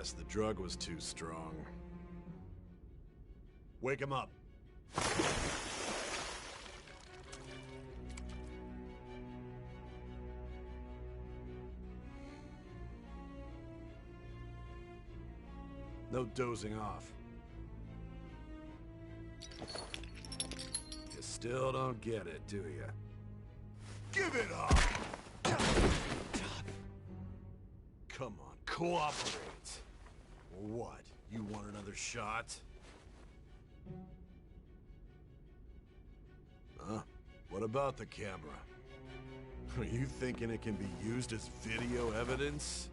guess the drug was too strong. Wake him up. No dozing off. You still don't get it, do you? Give it up! Come on, cooperate. What? You want another shot? Huh? What about the camera? Are you thinking it can be used as video evidence?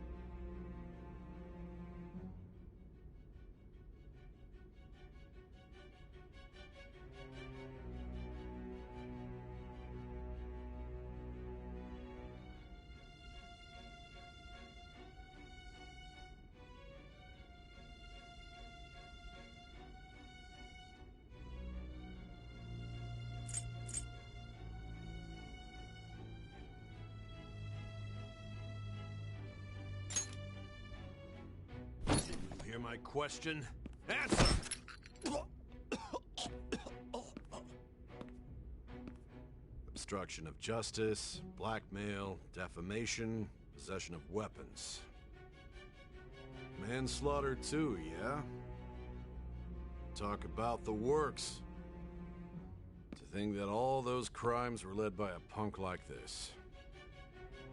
Hear my question? Answer! Obstruction of justice, blackmail, defamation, possession of weapons. Manslaughter too, yeah? Talk about the works. To think that all those crimes were led by a punk like this.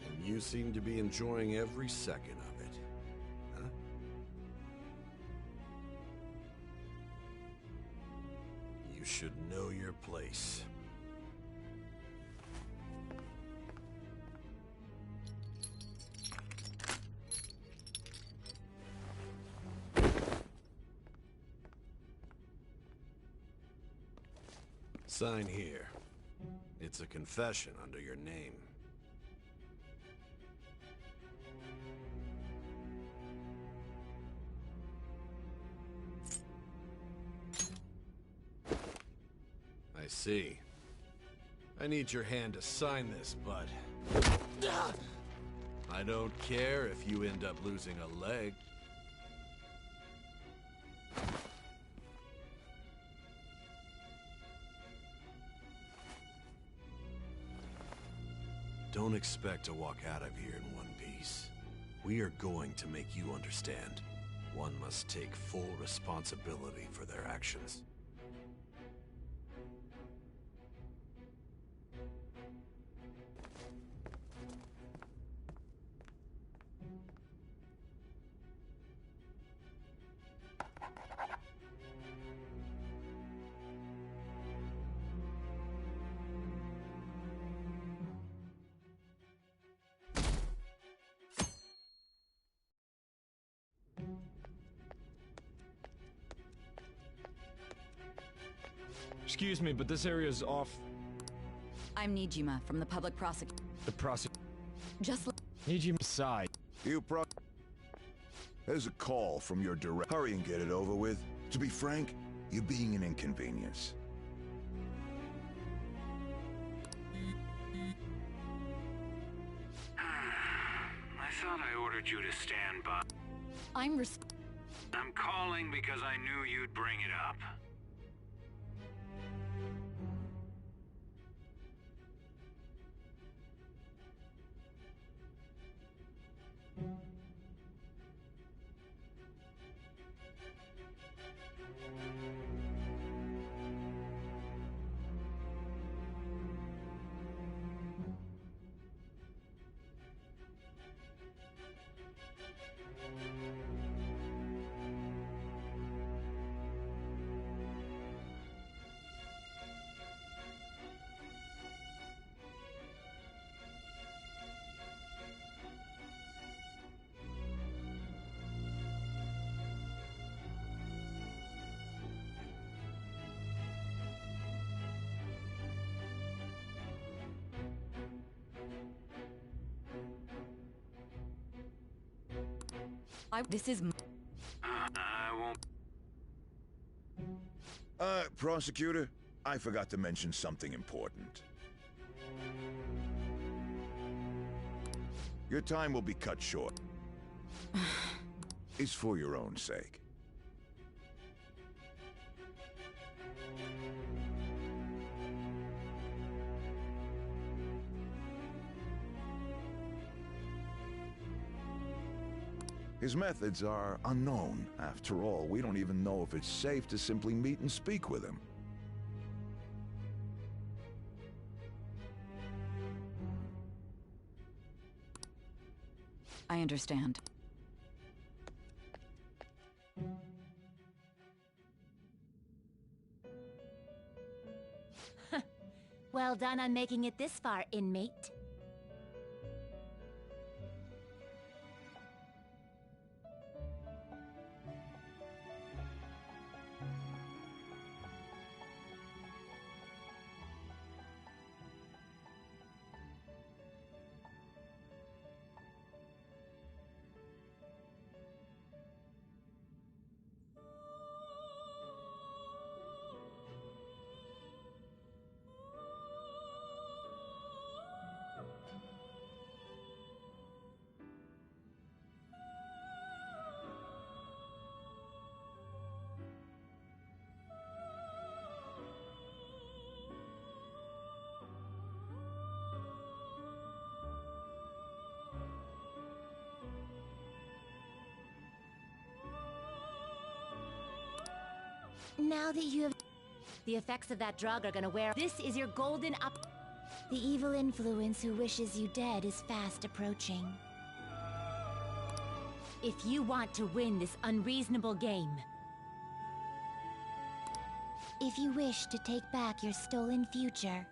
And you seem to be enjoying every second of it. Huh? You should know your place. Sign here. It's a confession under your name. I see. I need your hand to sign this, bud. I don't care if you end up losing a leg. Don't expect to walk out of here in one piece. We are going to make you understand. One must take full responsibility for their actions. Excuse me, but this area's off. I'm Nijima from the public prosecutor. The prosec... Just Nijima side. There's a call from your direct... Hurry and get it over with. To be frank, you're being an inconvenience. I thought I ordered you to stand by. I'm calling because I knew you'd bring it up. This is... I won't... Prosecutor, I forgot to mention something important. Your time will be cut short. is for your own sake. His methods are unknown. After all, we don't even know if it's safe to simply meet and speak with him. I understand. Well done on making it this far, inmate. Now that you have... The effects of that drug are gonna wear... This is your golden up... The evil influence who wishes you dead is fast approaching. If you want to win this unreasonable game... If you wish to take back your stolen future...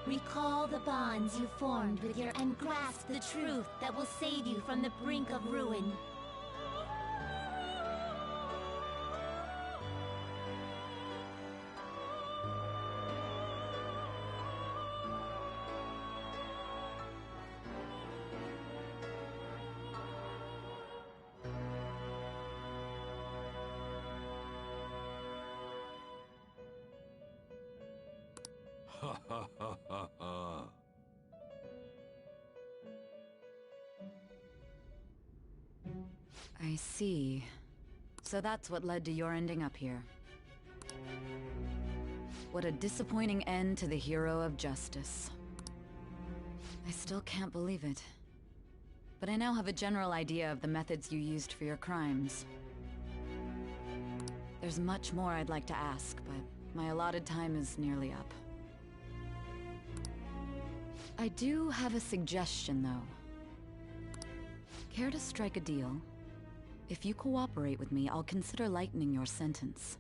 Recall the bonds you formed with your... and grasp the truth that will save you from the brink of ruin. Ha ha ha ha ha. I see. So that's what led to your ending up here. What a disappointing end to the hero of justice. I still can't believe it. But I now have a general idea of the methods you used for your crimes. There's much more I'd like to ask, but my allotted time is nearly up. I do have a suggestion, though. Care to strike a deal? If you cooperate with me, I'll consider lightening your sentence.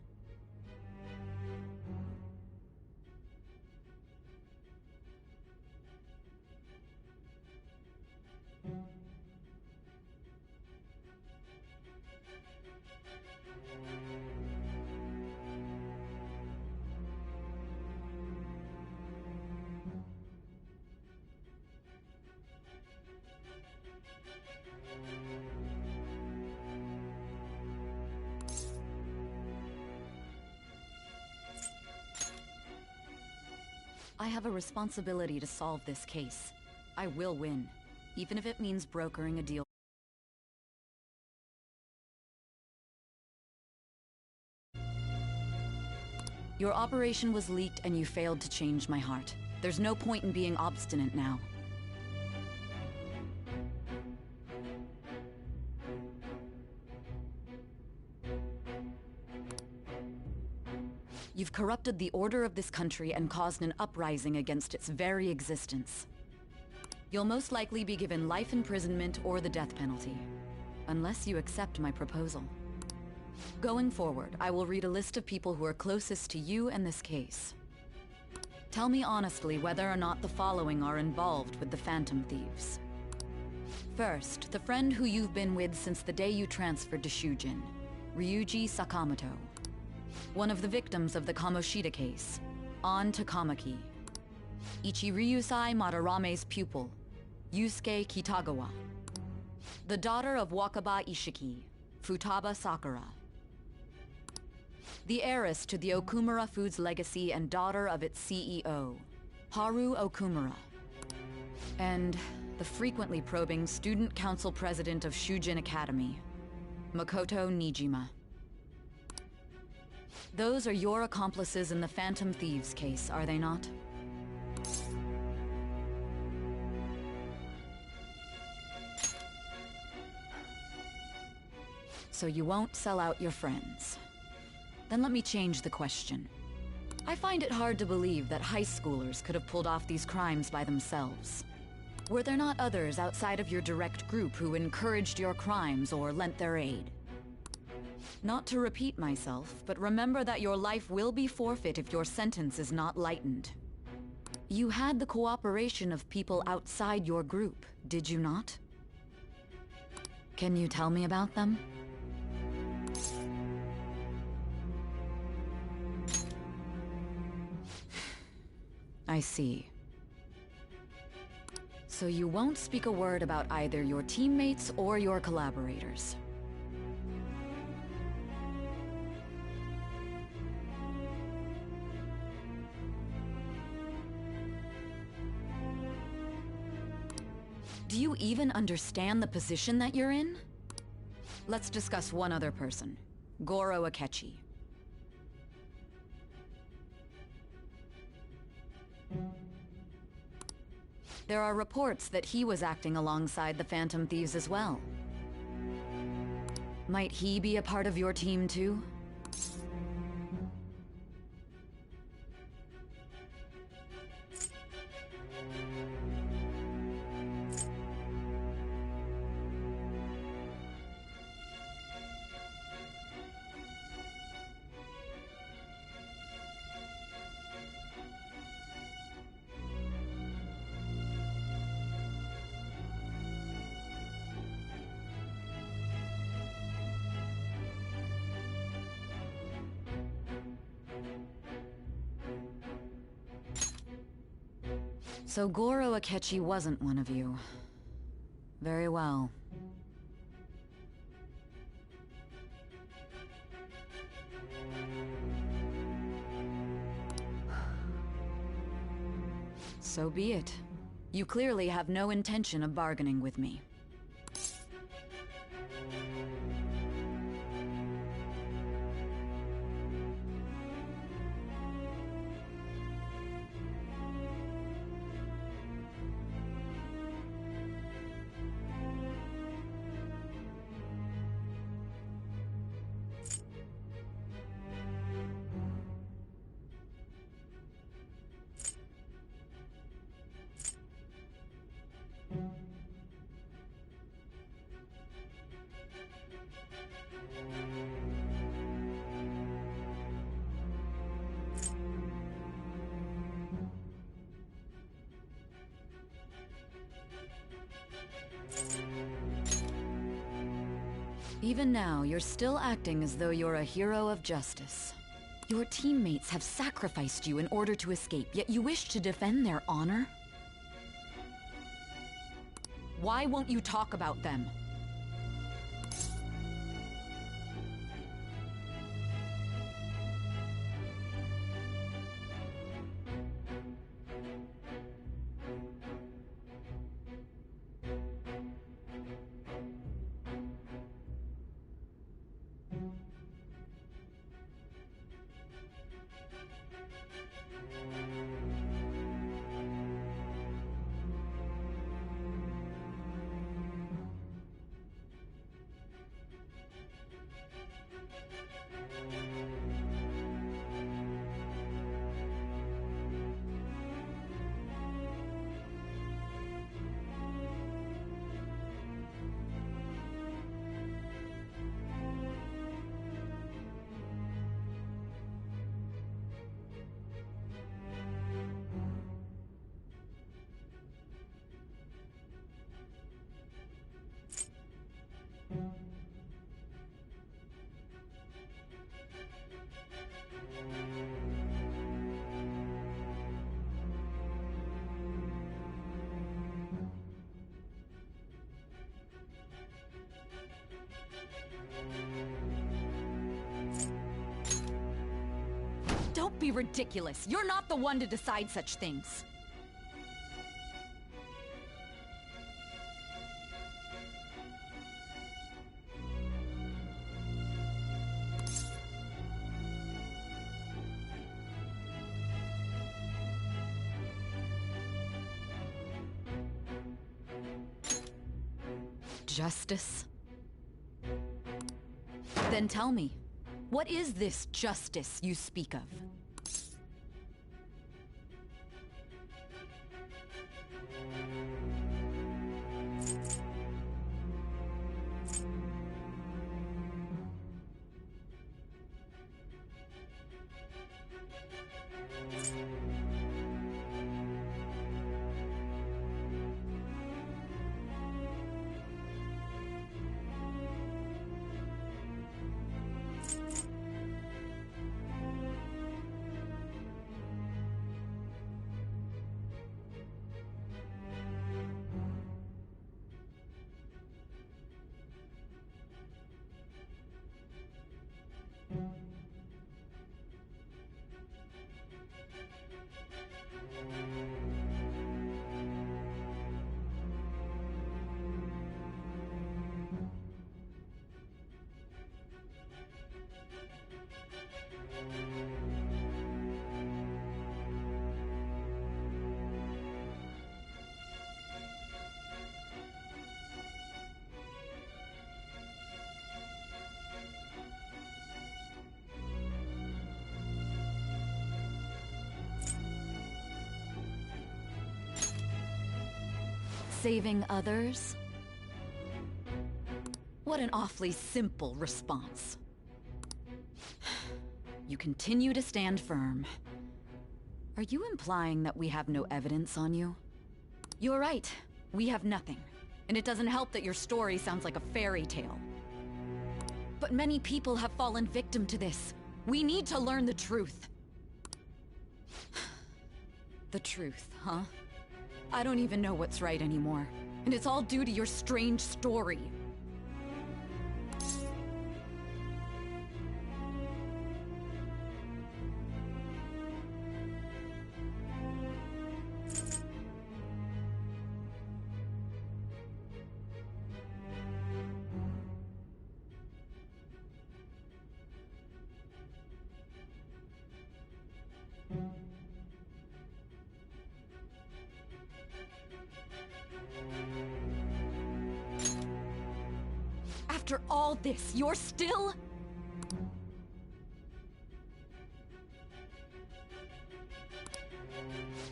I have a responsibility to solve this case. I will win, even if it means brokering a deal. Your operation was leaked and you failed to change my heart. There's no point in being obstinate now. You've corrupted the order of this country and caused an uprising against its very existence. You'll most likely be given life imprisonment or the death penalty, unless you accept my proposal. Going forward, I will read a list of people who are closest to you and this case. Tell me honestly whether or not the following are involved with the Phantom Thieves. First, the friend who you've been with since the day you transferred to Shujin, Ryuji Sakamoto. One of the victims of the Kamoshida case, An Takamaki. Ichiryusai Madarame's pupil, Yusuke Kitagawa. The daughter of Wakaba Ishiki, Futaba Sakura. The heiress to the Okumura Foods legacy and daughter of its CEO, Haru Okumura. And the frequently probing student council president of Shujin Academy, Makoto Nijima. Those are your accomplices in the Phantom Thieves case, are they not? So you won't sell out your friends. Then let me change the question. I find it hard to believe that high schoolers could have pulled off these crimes by themselves. Were there not others outside of your direct group who encouraged your crimes or lent their aid? Not to repeat myself, but remember that your life will be forfeit if your sentence is not lightened. You had the cooperation of people outside your group, did you not? Can you tell me about them? I see. So you won't speak a word about either your teammates or your collaborators. Do you even understand the position that you're in? Let's discuss one other person, Goro Akechi. There are reports that he was acting alongside the Phantom Thieves as well. Might he be a part of your team too? So Goro Akechi wasn't one of you. Very well. So be it. You clearly have no intention of bargaining with me. Even now, you're still acting as though you're a hero of justice. Your teammates have sacrificed you in order to escape, yet you wish to defend their honor? Why won't you talk about them? Don't be ridiculous. You're not the one to decide such things. Justice? Then tell me, what is this justice you speak of? Saving others? What an awfully simple response. You continue to stand firm. Are you implying that we have no evidence on you? You're right. We have nothing. And it doesn't help that your story sounds like a fairy tale. But many people have fallen victim to this. We need to learn the truth. The truth, huh? I don't even know what's right anymore. And it's all due to your strange story. After all this, you're still...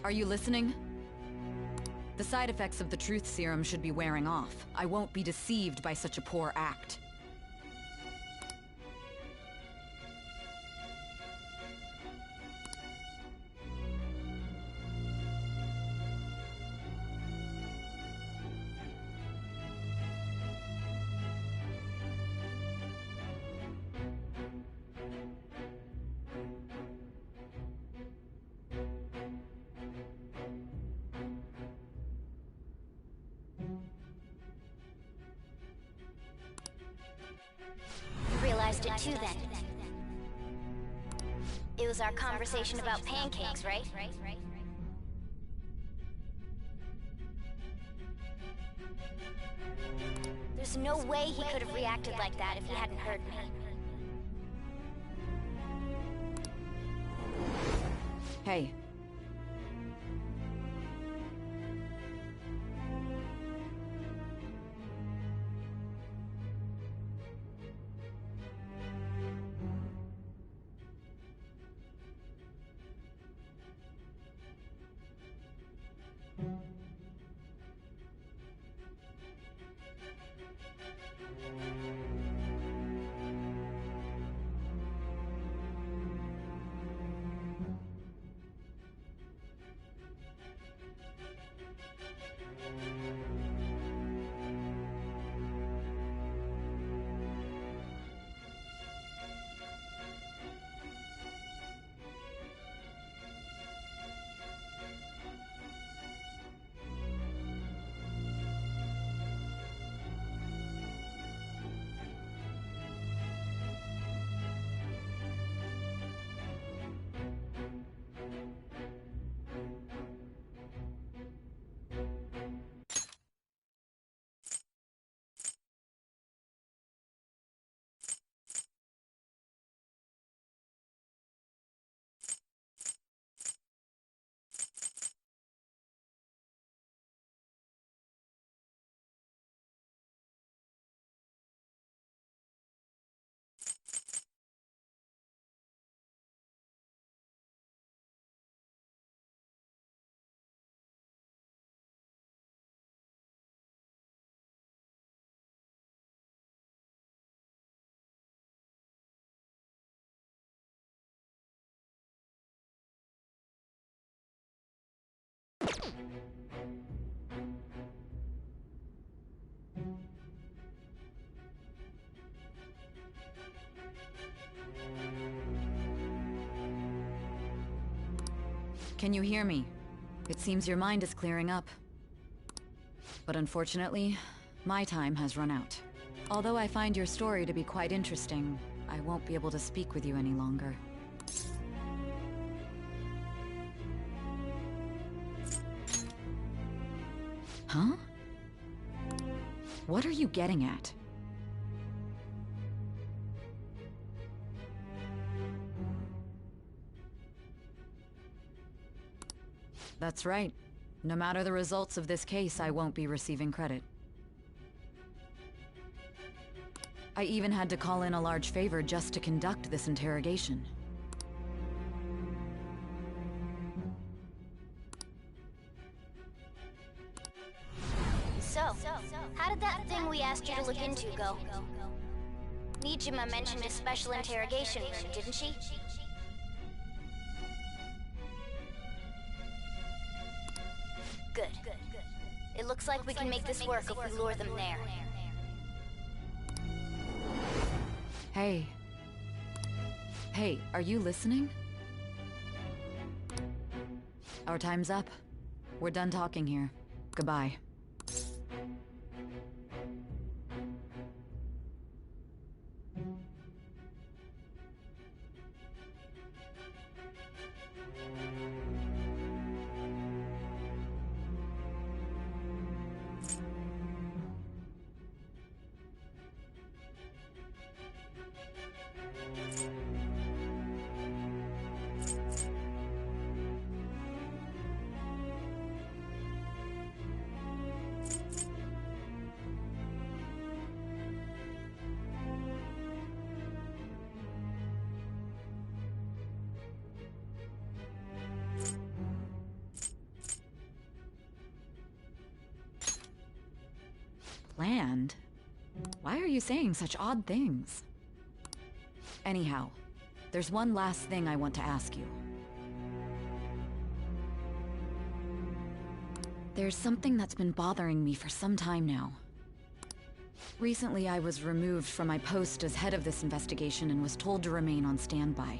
Are you listening? The side effects of the truth serum should be wearing off. I won't be deceived by such a poor act. Realized it too then. It was our conversation about pancakes, right? There's no way he could have reacted like that if he hadn't heard me. Hey. Can you hear me? It seems your mind is clearing up. But unfortunately, my time has run out. Although I find your story to be quite interesting, I won't be able to speak with you any longer. Huh? What are you getting at? That's right. No matter the results of this case, I won't be receiving credit. I even had to call in a large favor just to conduct this interrogation. So, how did that thing we asked you to look into go? Nijima mentioned a special interrogation room, didn't she? Good. It looks like we can make this work if we lure them there. Hey. Hey, are you listening? Our time's up. We're done talking here. Goodbye. Planned? Why are you saying such odd things? Anyhow, there's one last thing I want to ask you. There's something that's been bothering me for some time now. Recently, I was removed from my post as head of this investigation and was told to remain on standby.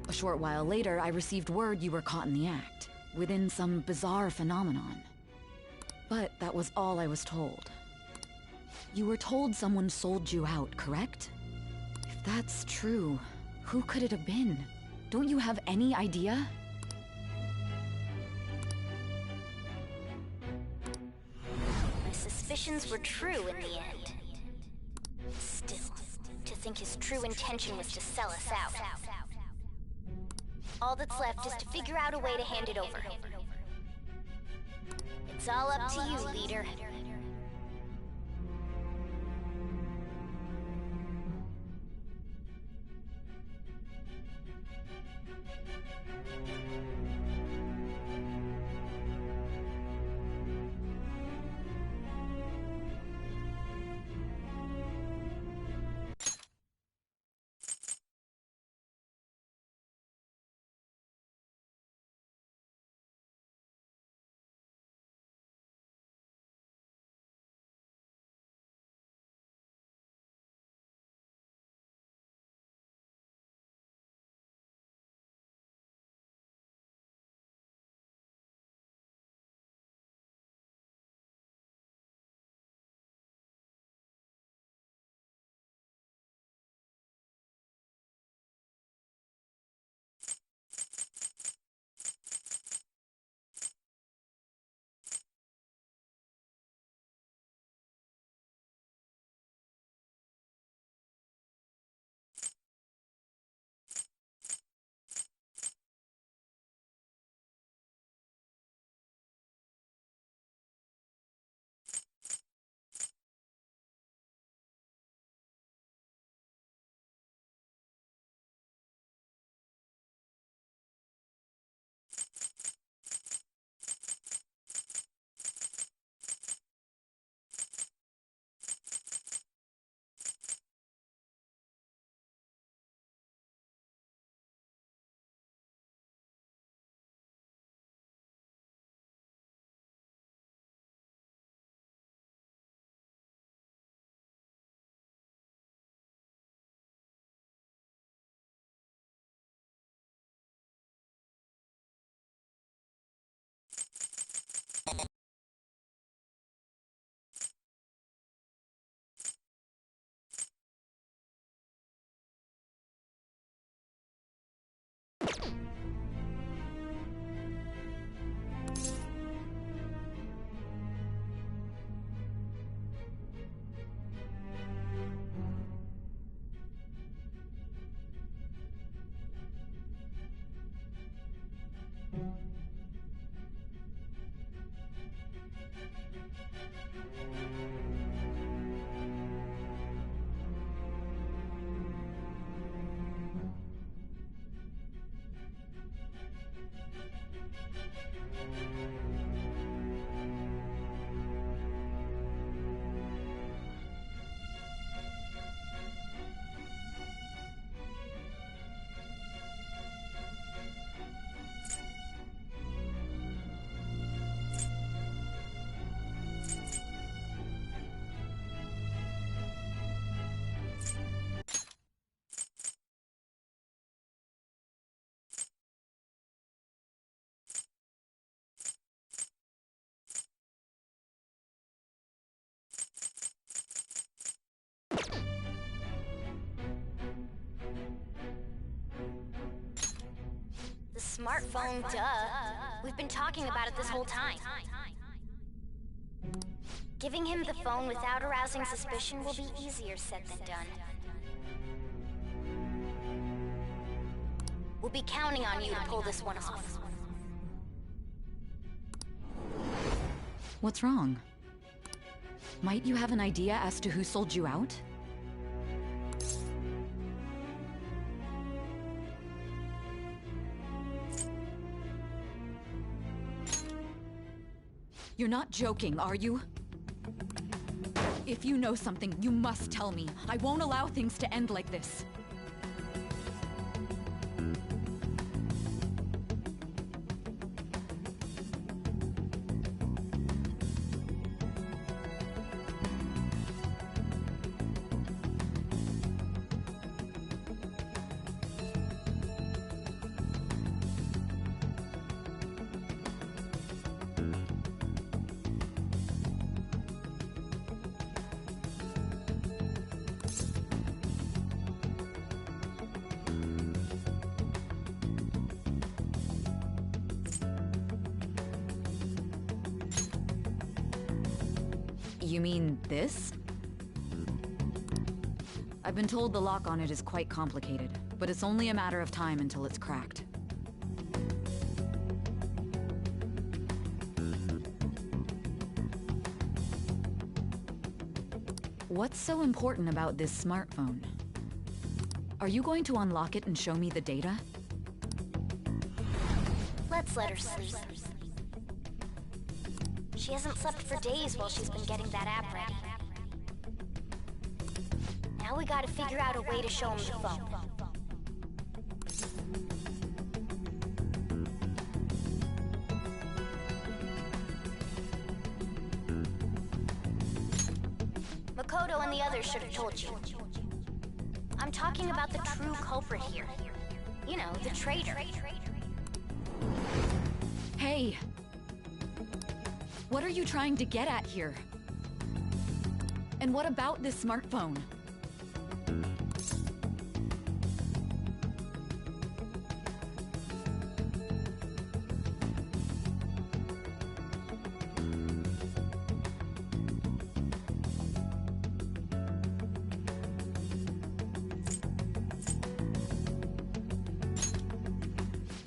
A short while later, I received word you were caught in the act, within some bizarre phenomenon. But that was all I was told. You were told someone sold you out, correct? If that's true, who could it have been? Don't you have any idea? My suspicions were true in the end. Still, to think his true intention was to sell us out. All that's left is to figure out a way to hand it over. It's all up to you, leader. Smartphone, duh. We've been talking about it this whole time. Giving him the phone without arousing suspicion will be easier said than done. We'll be counting on you to pull this one off. What's wrong? Might you have an idea as to who sold you out? You're not joking, are you? If you know something, you must tell me. I won't allow things to end like this. You mean this? I've been told the lock on it is quite complicated, but it's only a matter of time until it's cracked. What's so important about this smartphone? Are you going to unlock it and show me the data? Let's let her sleep. She hasn't slept for days while she's been getting that app ready. Now we gotta figure out a way to show him the phone. Makoto and the others should have told you. I'm talking about the true culprit here. You know, the traitor. Hey! What are you trying to get at here? And what about this smartphone?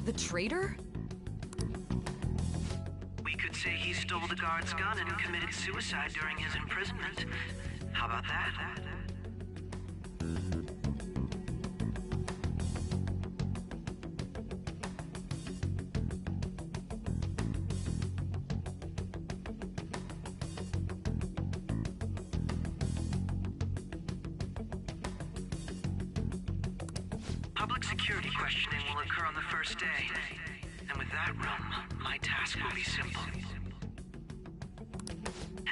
The traitor? Say he stole the guard's gun and committed suicide during his imprisonment. How about that? Public security questioning will occur on the first day. And with that room, my task will be simple.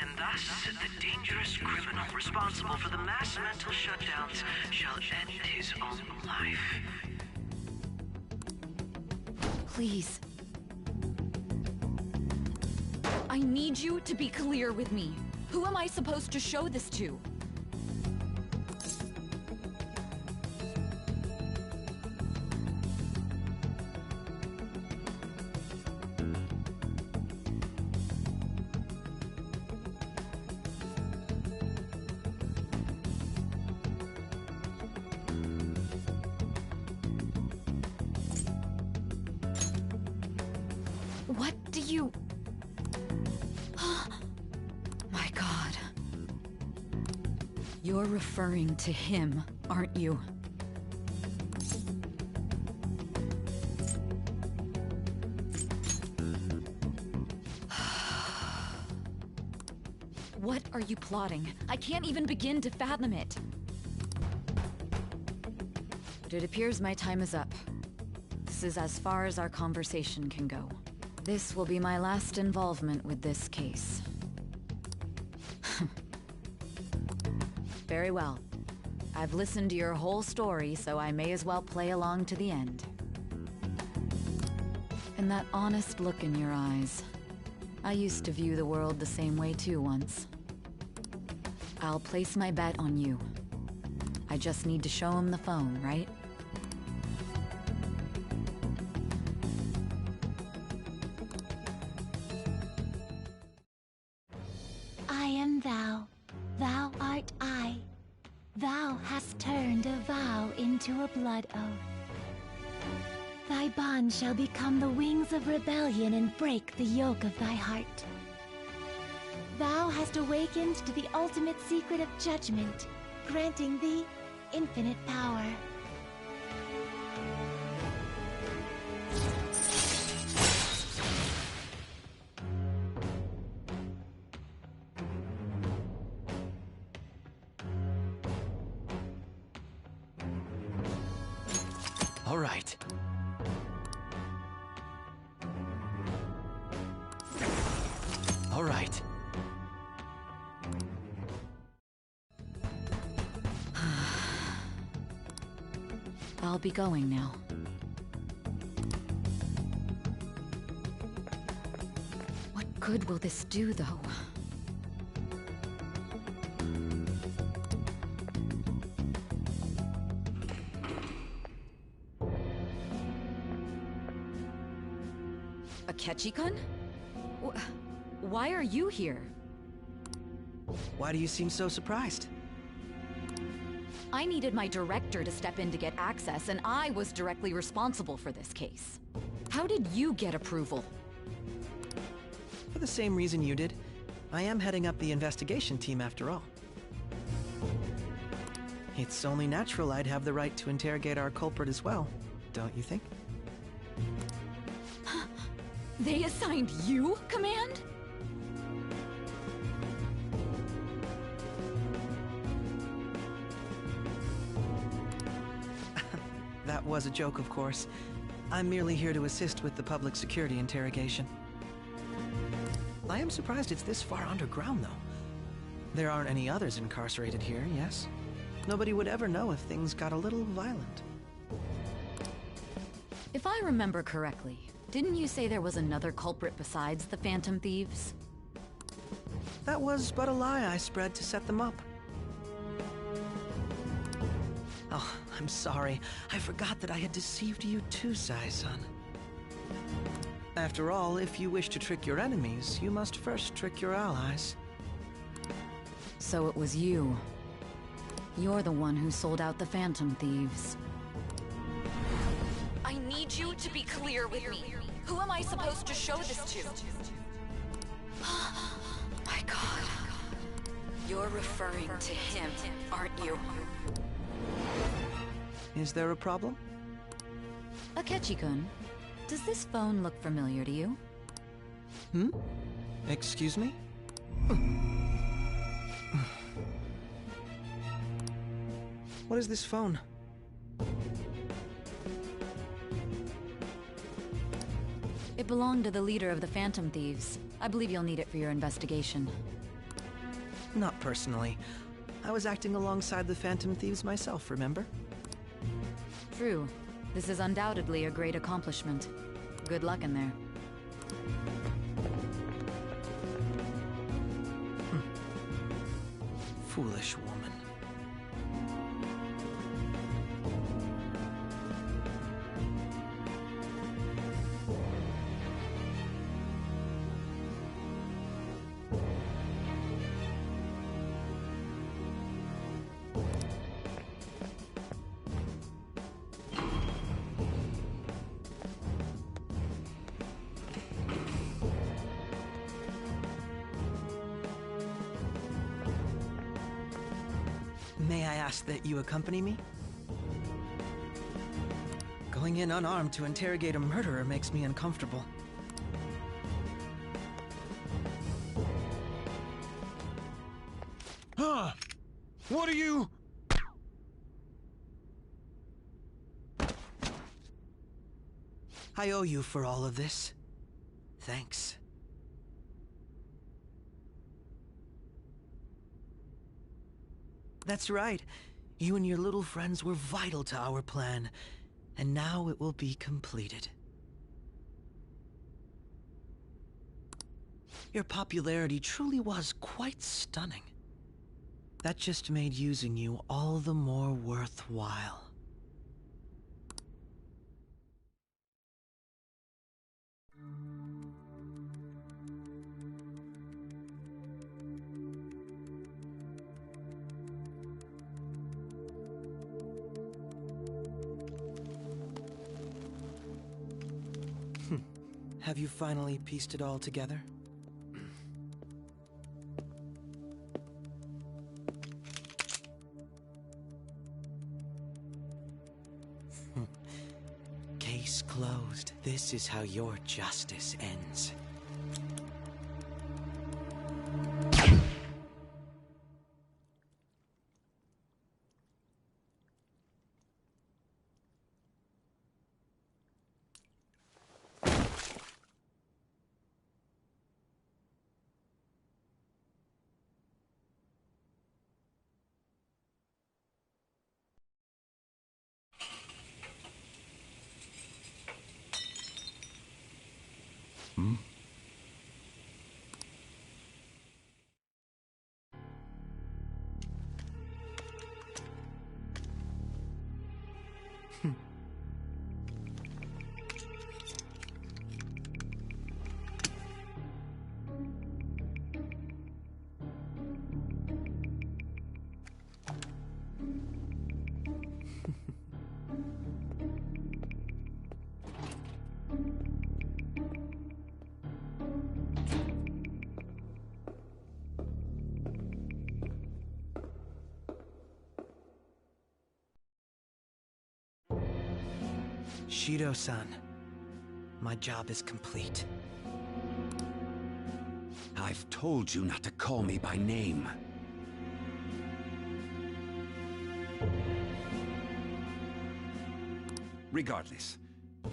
And thus, the dangerous criminal responsible for the mass mental shutdowns shall end his own life. Please. I need you to be clear with me. Who am I supposed to show this to? What do you... My God. You're referring to him, aren't you? What are you plotting? I can't even begin to fathom it. But it appears my time is up. This is as far as our conversation can go. This will be my last involvement with this case. Very well. I've listened to your whole story, so I may as well play along to the end. And that honest look in your eyes. I used to view the world the same way too once. I'll place my bet on you. I just need to show him the phone, right? hast turned a vow into a blood oath. Thy bond shall become the wings of rebellion and break the yoke of thy heart. Thou hast awakened to the ultimate secret of judgment, granting thee infinite power. All right. All right. I'll be going now. What good will this do, though? Akechi-kun? Why are you here? Why do you seem so surprised? I needed my director to step in to get access, and I was directly responsible for this case. How did you get approval? For the same reason you did. I am heading up the investigation team after all. It's only natural I'd have the right to interrogate our culprit as well, don't you think? They assigned you command? That was a joke, of course. I'm merely here to assist with the public security interrogation. I am surprised it's this far underground, though. There aren't any others incarcerated here, yes? Nobody would ever know if things got a little violent. If I remember correctly, didn't you say there was another culprit besides the Phantom Thieves? That was but a lie I spread to set them up. Oh, I'm sorry. I forgot that I had deceived you too, Sai-san. After all, if you wish to trick your enemies, you must first trick your allies. So it was you. You're the one who sold out the Phantom Thieves. I need you to be clear with me. Who am I supposed to show this to? My God. You're referring to him, aren't you? Is there a problem? Akechi-kun, does this phone look familiar to you? Hmm? Excuse me? What is this phone? It belonged to the leader of the Phantom Thieves. I believe you'll need it for your investigation. Not personally. I was acting alongside the Phantom Thieves myself, remember? True. This is undoubtedly a great accomplishment. Good luck in there. Foolish woman. May I ask that you accompany me? Going in unarmed to interrogate a murderer makes me uncomfortable. Huh? What are you? I owe you for all of this. Thanks. That's right. You and your little friends were vital to our plan, and now it will be completed. Your popularity truly was quite stunning. That just made using you all the more worthwhile. Have you finally pieced it all together? Case closed. This is how your justice ends. Shido-san, my job is complete. I've told you not to call me by name. Regardless,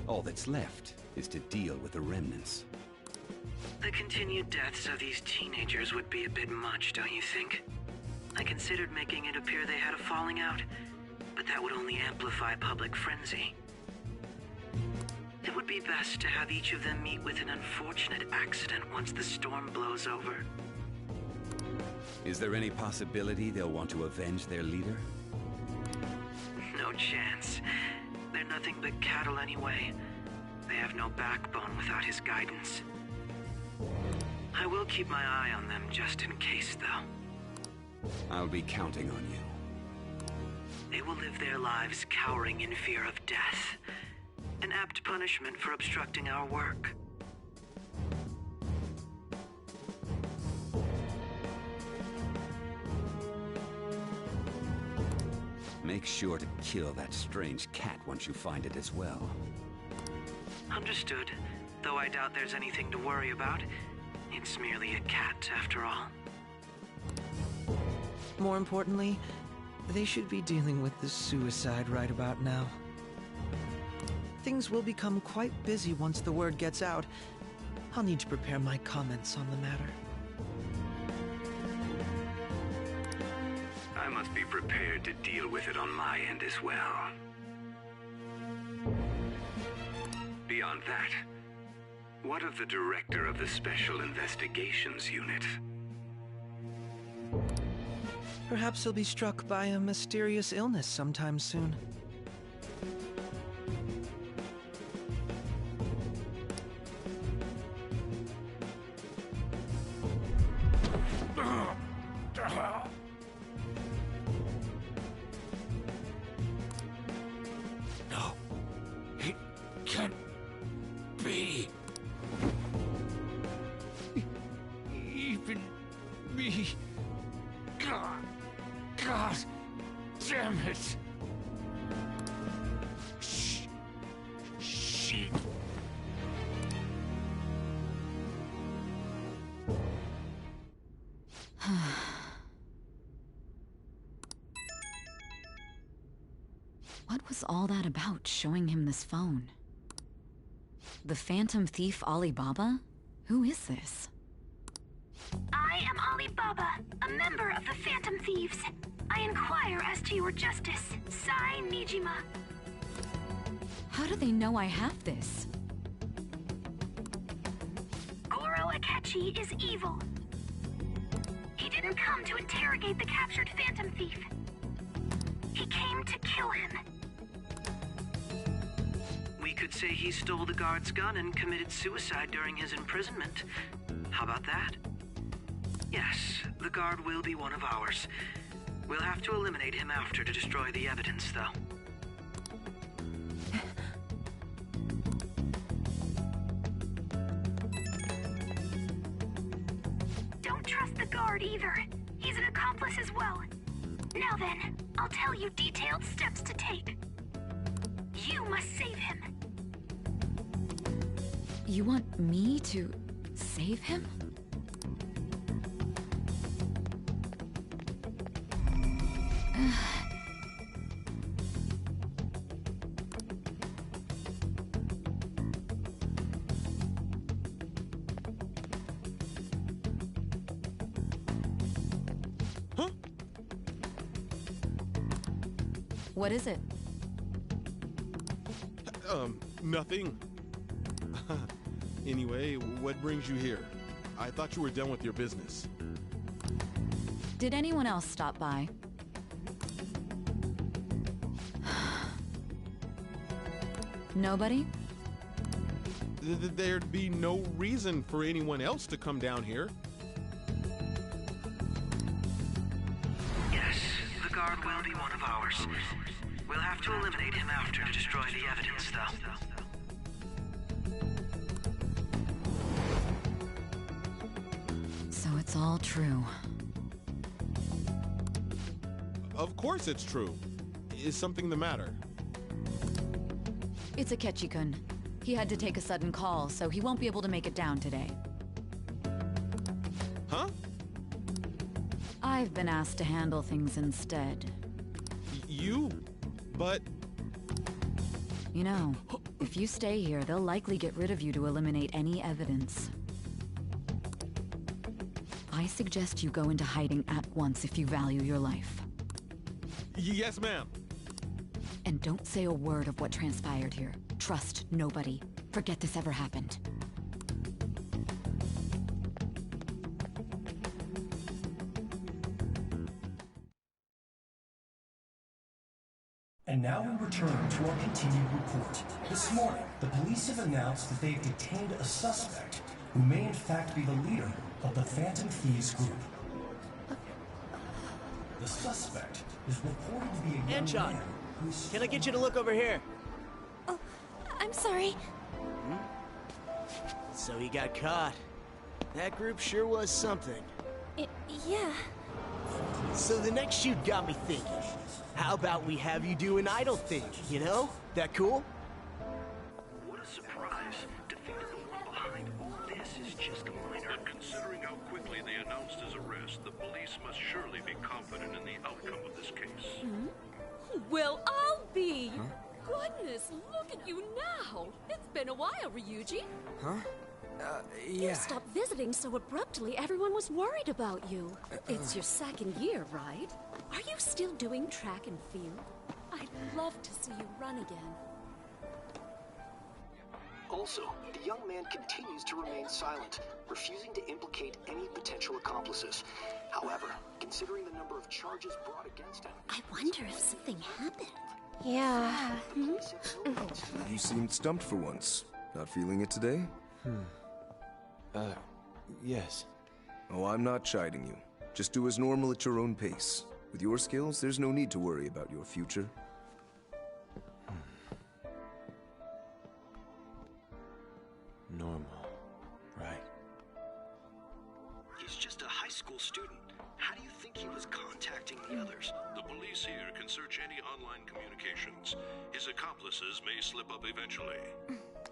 all that's left is to deal with the remnants. The continued deaths of these teenagers would be a bit much, don't you think? I considered making it appear they had a falling out, but that would only amplify public frenzy. It would be best to have each of them meet with an unfortunate accident once the storm blows over. Is there any possibility they'll want to avenge their leader? No chance. They're nothing but cattle anyway. They have no backbone without his guidance. I will keep my eye on them just in case, though. I'll be counting on you. They will live their lives cowering in fear of death. An apt punishment for obstructing our work. Make sure to kill that strange cat once you find it as well. Understood. Though I doubt there's anything to worry about. It's merely a cat, after all. More importantly, they should be dealing with the suicide right about now. Things will become quite busy once the word gets out. I'll need to prepare my comments on the matter. I must be prepared to deal with it on my end as well. Beyond that, what of the director of the Special Investigations Unit? Perhaps he'll be struck by a mysterious illness sometime soon. No, it can't be. Even me. God damn it. She. What was all that about, showing him this phone? The Phantom Thief Alibaba? Who is this? I am Alibaba, a member of the Phantom Thieves. I inquire as to your justice. Sai Nijima. How do they know I have this? Goro Akechi is evil. He didn't come to interrogate the captured Phantom Thief. He came to kill him. We could say he stole the guard's gun and committed suicide during his imprisonment. How about that? Yes, the guard will be one of ours. We'll have to eliminate him after to destroy the evidence, though. guard either. He's an accomplice as well. Now then, I'll tell you detailed steps to take. You must save him. You want me to save him? What is it? Nothing. Anyway, what brings you here? I thought you were done with your business. Did anyone else stop by? Nobody? There'd be no reason for anyone else to come down here. Yes, the guard will be one of ours. We'll have to eliminate him after to destroy the evidence, though. So it's all true. Of course it's true. Is something the matter? It's Akechi-kun. He had to take a sudden call, so he won't be able to make it down today. Huh? I've been asked to handle things instead. You? But... You know, if you stay here, they'll likely get rid of you to eliminate any evidence. I suggest you go into hiding at once if you value your life. Yes, ma'am. And don't say a word of what transpired here. Trust nobody. Forget this ever happened. And now we return to our continued report. This morning, the police have announced that they've detained a suspect who may in fact be the leader of the Phantom Thieves group. The suspect is reported to be a young Anchon, man who's... can I get you to look over here? Oh, I'm sorry. So he got caught. That group sure was something. Yeah. So the next shoot got me thinking. How about we have you do an idol thing, you know? That cool? What a surprise to think that the one behind all this is just a minor. But considering how quickly they announced his arrest, the police must surely be confident in the outcome of this case. Well, I'll be. Goodness, look at you now. It's been a while, Ryuji. Huh? You Yeah. stopped visiting so abruptly, everyone was worried about you. It's your second year, right? Are you still doing track and field? I'd love to see you run again. Also, the young man continues to remain silent, refusing to implicate any potential accomplices. However, considering the number of charges brought against him... I wonder if something happened. Yeah. You seemed stumped for once. Not feeling it today? Yes. Oh, I'm not chiding you. Just do as normal at your own pace. With your skills, there's no need to worry about your future. Normal, right? He's just a high school student. How do you think he was contacting the others? The police here can search any online communications. His accomplices may slip up eventually.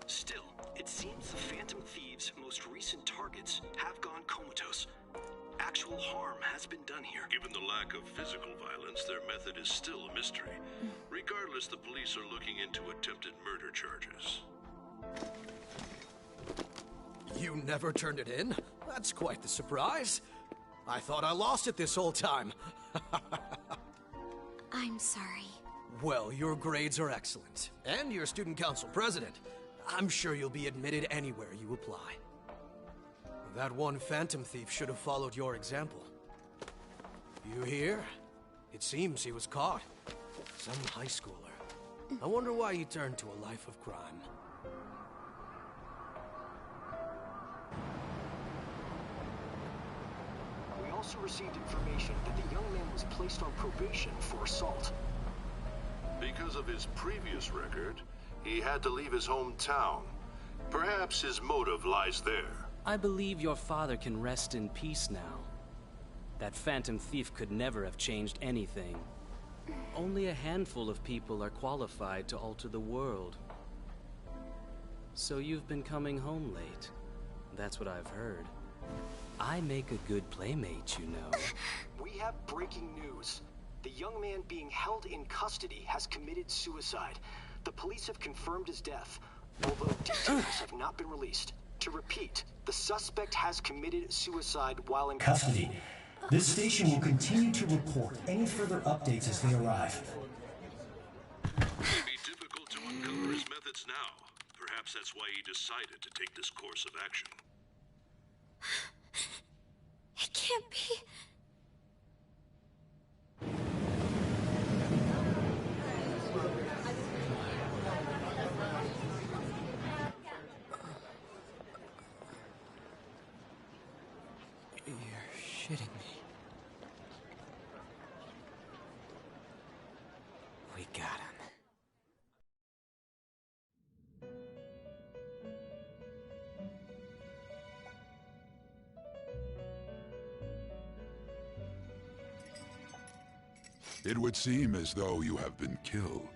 Still, it seems the Phantom Thieves' most recent targets have gone comatose. Actual harm has been done here. Given the lack of physical violence, their method is still a mystery. Regardless, the police are looking into attempted murder charges. You never turned it in? That's quite the surprise. I thought I lost it this whole time. I'm sorry. Well, your grades are excellent. And you're student council president. I'm sure you'll be admitted anywhere you apply. That one phantom thief should have followed your example. You hear? It seems he was caught. Some high schooler. I wonder why he turned to a life of crime. We also received information that the young man was placed on probation for assault. Because of his previous record, he had to leave his hometown. Perhaps his motive lies there. I believe your father can rest in peace now. That phantom thief could never have changed anything. Only a handful of people are qualified to alter the world. So you've been coming home late. That's what I've heard. I make a good playmate, you know. We have breaking news. The young man being held in custody has committed suicide. The police have confirmed his death, although details have not been released. To repeat, the suspect has committed suicide while in custody. This station will continue to report any further updates as they arrive. It may be difficult to uncover his methods now. Perhaps that's why he decided to take this course of action. It can't be. You're shitting me. We got him. It would seem as though you have been killed.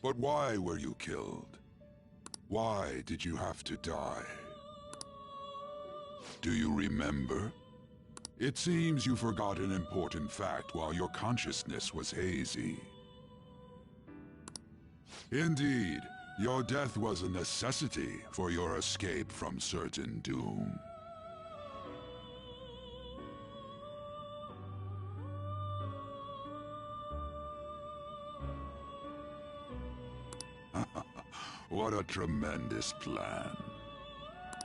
But why were you killed? Why did you have to die? Do you remember? It seems you forgot an important fact while your consciousness was hazy. Indeed, your death was a necessity for your escape from certain doom. What a tremendous plan.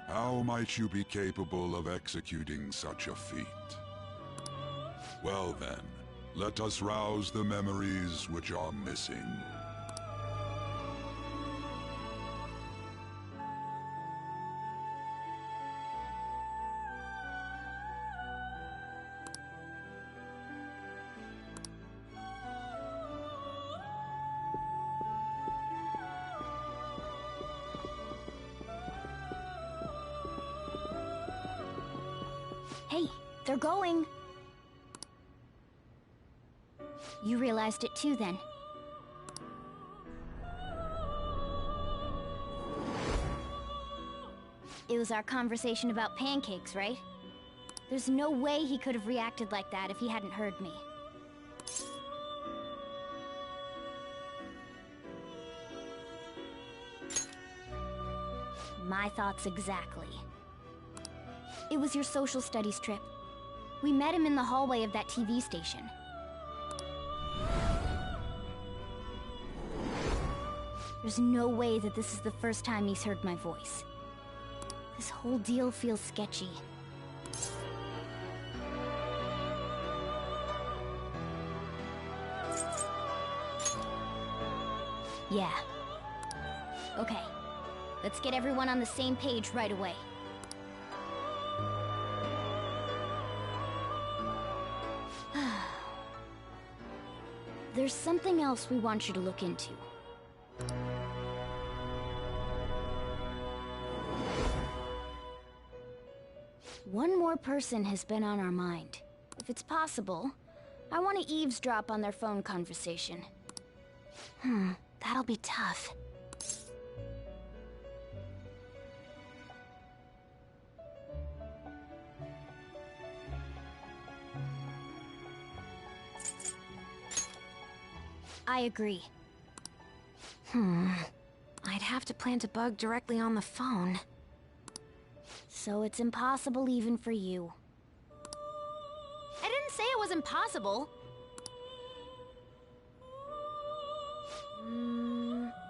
How might you be capable of executing such a feat? Well then, let us rouse the memories which are missing. Hey, they're going. You realized it too, then. It was our conversation about pancakes, right? There's no way he could have reacted like that if he hadn't heard me. My thoughts exactly. It was your social studies trip. We met him in the hallway of that TV station. There's no way that this is the first time he's heard my voice. This whole deal feels sketchy. Yeah. Okay. Let's get everyone on the same page right away. There's something else we want you to look into. One more person has been on our mind. If it's possible, I want to eavesdrop on their phone conversation. That'll be tough. I agree. I'd have to plant a bug directly on the phone. So it's impossible even for you. I didn't say it was impossible.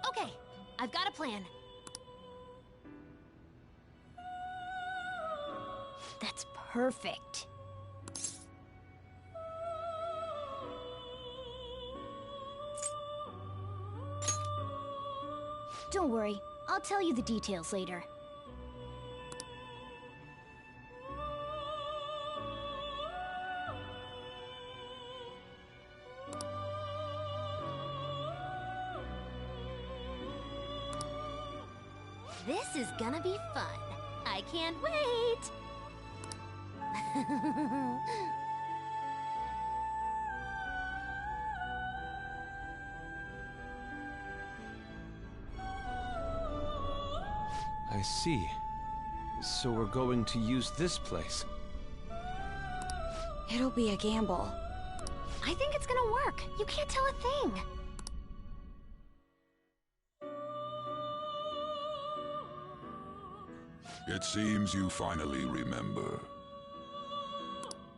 Okay, I've got a plan. That's perfect. Don't worry, I'll tell you the details later. This is gonna be fun. I can't wait! I see. So we're going to use this place. It'll be a gamble. I think it's gonna work. You can't tell a thing. It seems you finally remember.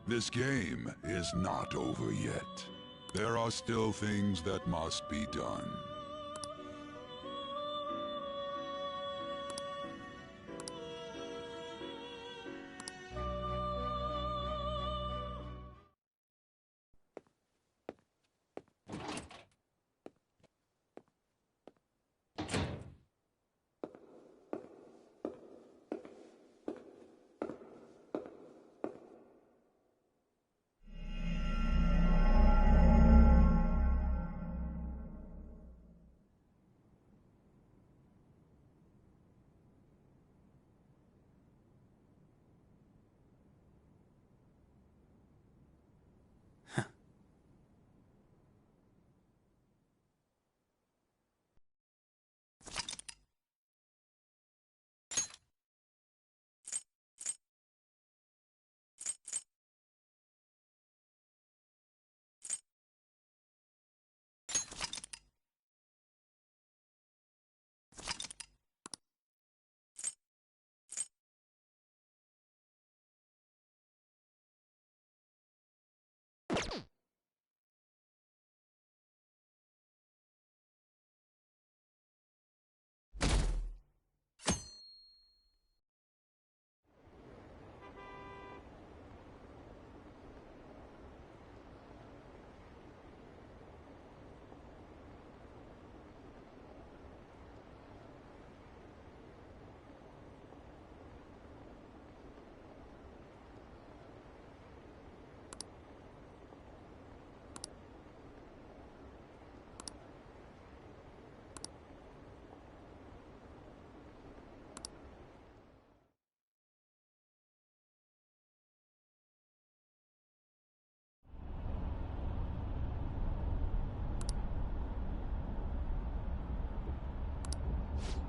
This game is not over yet. There are still things that must be done.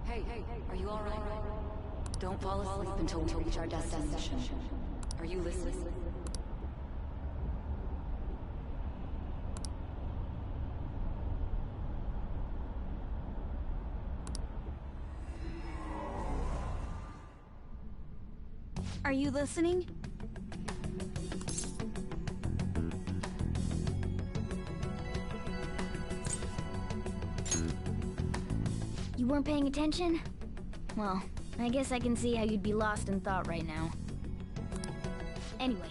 Hey, are you all right? Don't fall asleep until we reach our destination. Are you listening? Are you listening? You weren't paying attention? Well, I guess I can see how you'd be lost in thought right now. Anyway,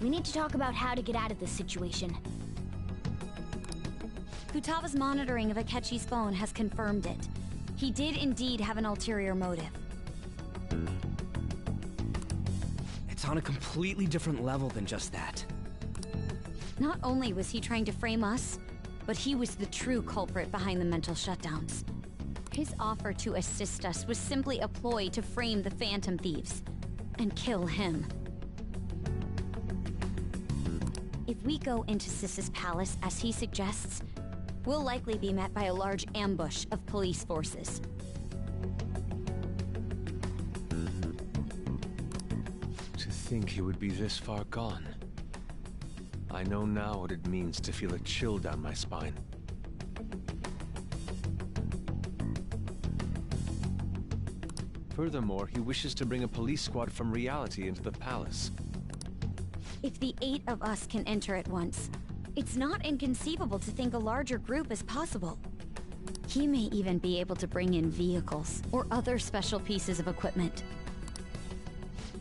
we need to talk about how to get out of this situation. Futaga's monitoring of Akechi's phone has confirmed it. He did indeed have an ulterior motive. It's on a completely different level than just that. Not only was he trying to frame us, but he was the true culprit behind the mental shutdowns. His offer to assist us was simply a ploy to frame the Phantom Thieves and kill him. If we go into Sis's palace as he suggests, we'll likely be met by a large ambush of police forces. To think he would be this far gone. I know now what it means to feel a chill down my spine. Furthermore, he wishes to bring a police squad from reality into the palace. If the 8 of us can enter at once, it's not inconceivable to think a larger group is possible. He may even be able to bring in vehicles or other special pieces of equipment.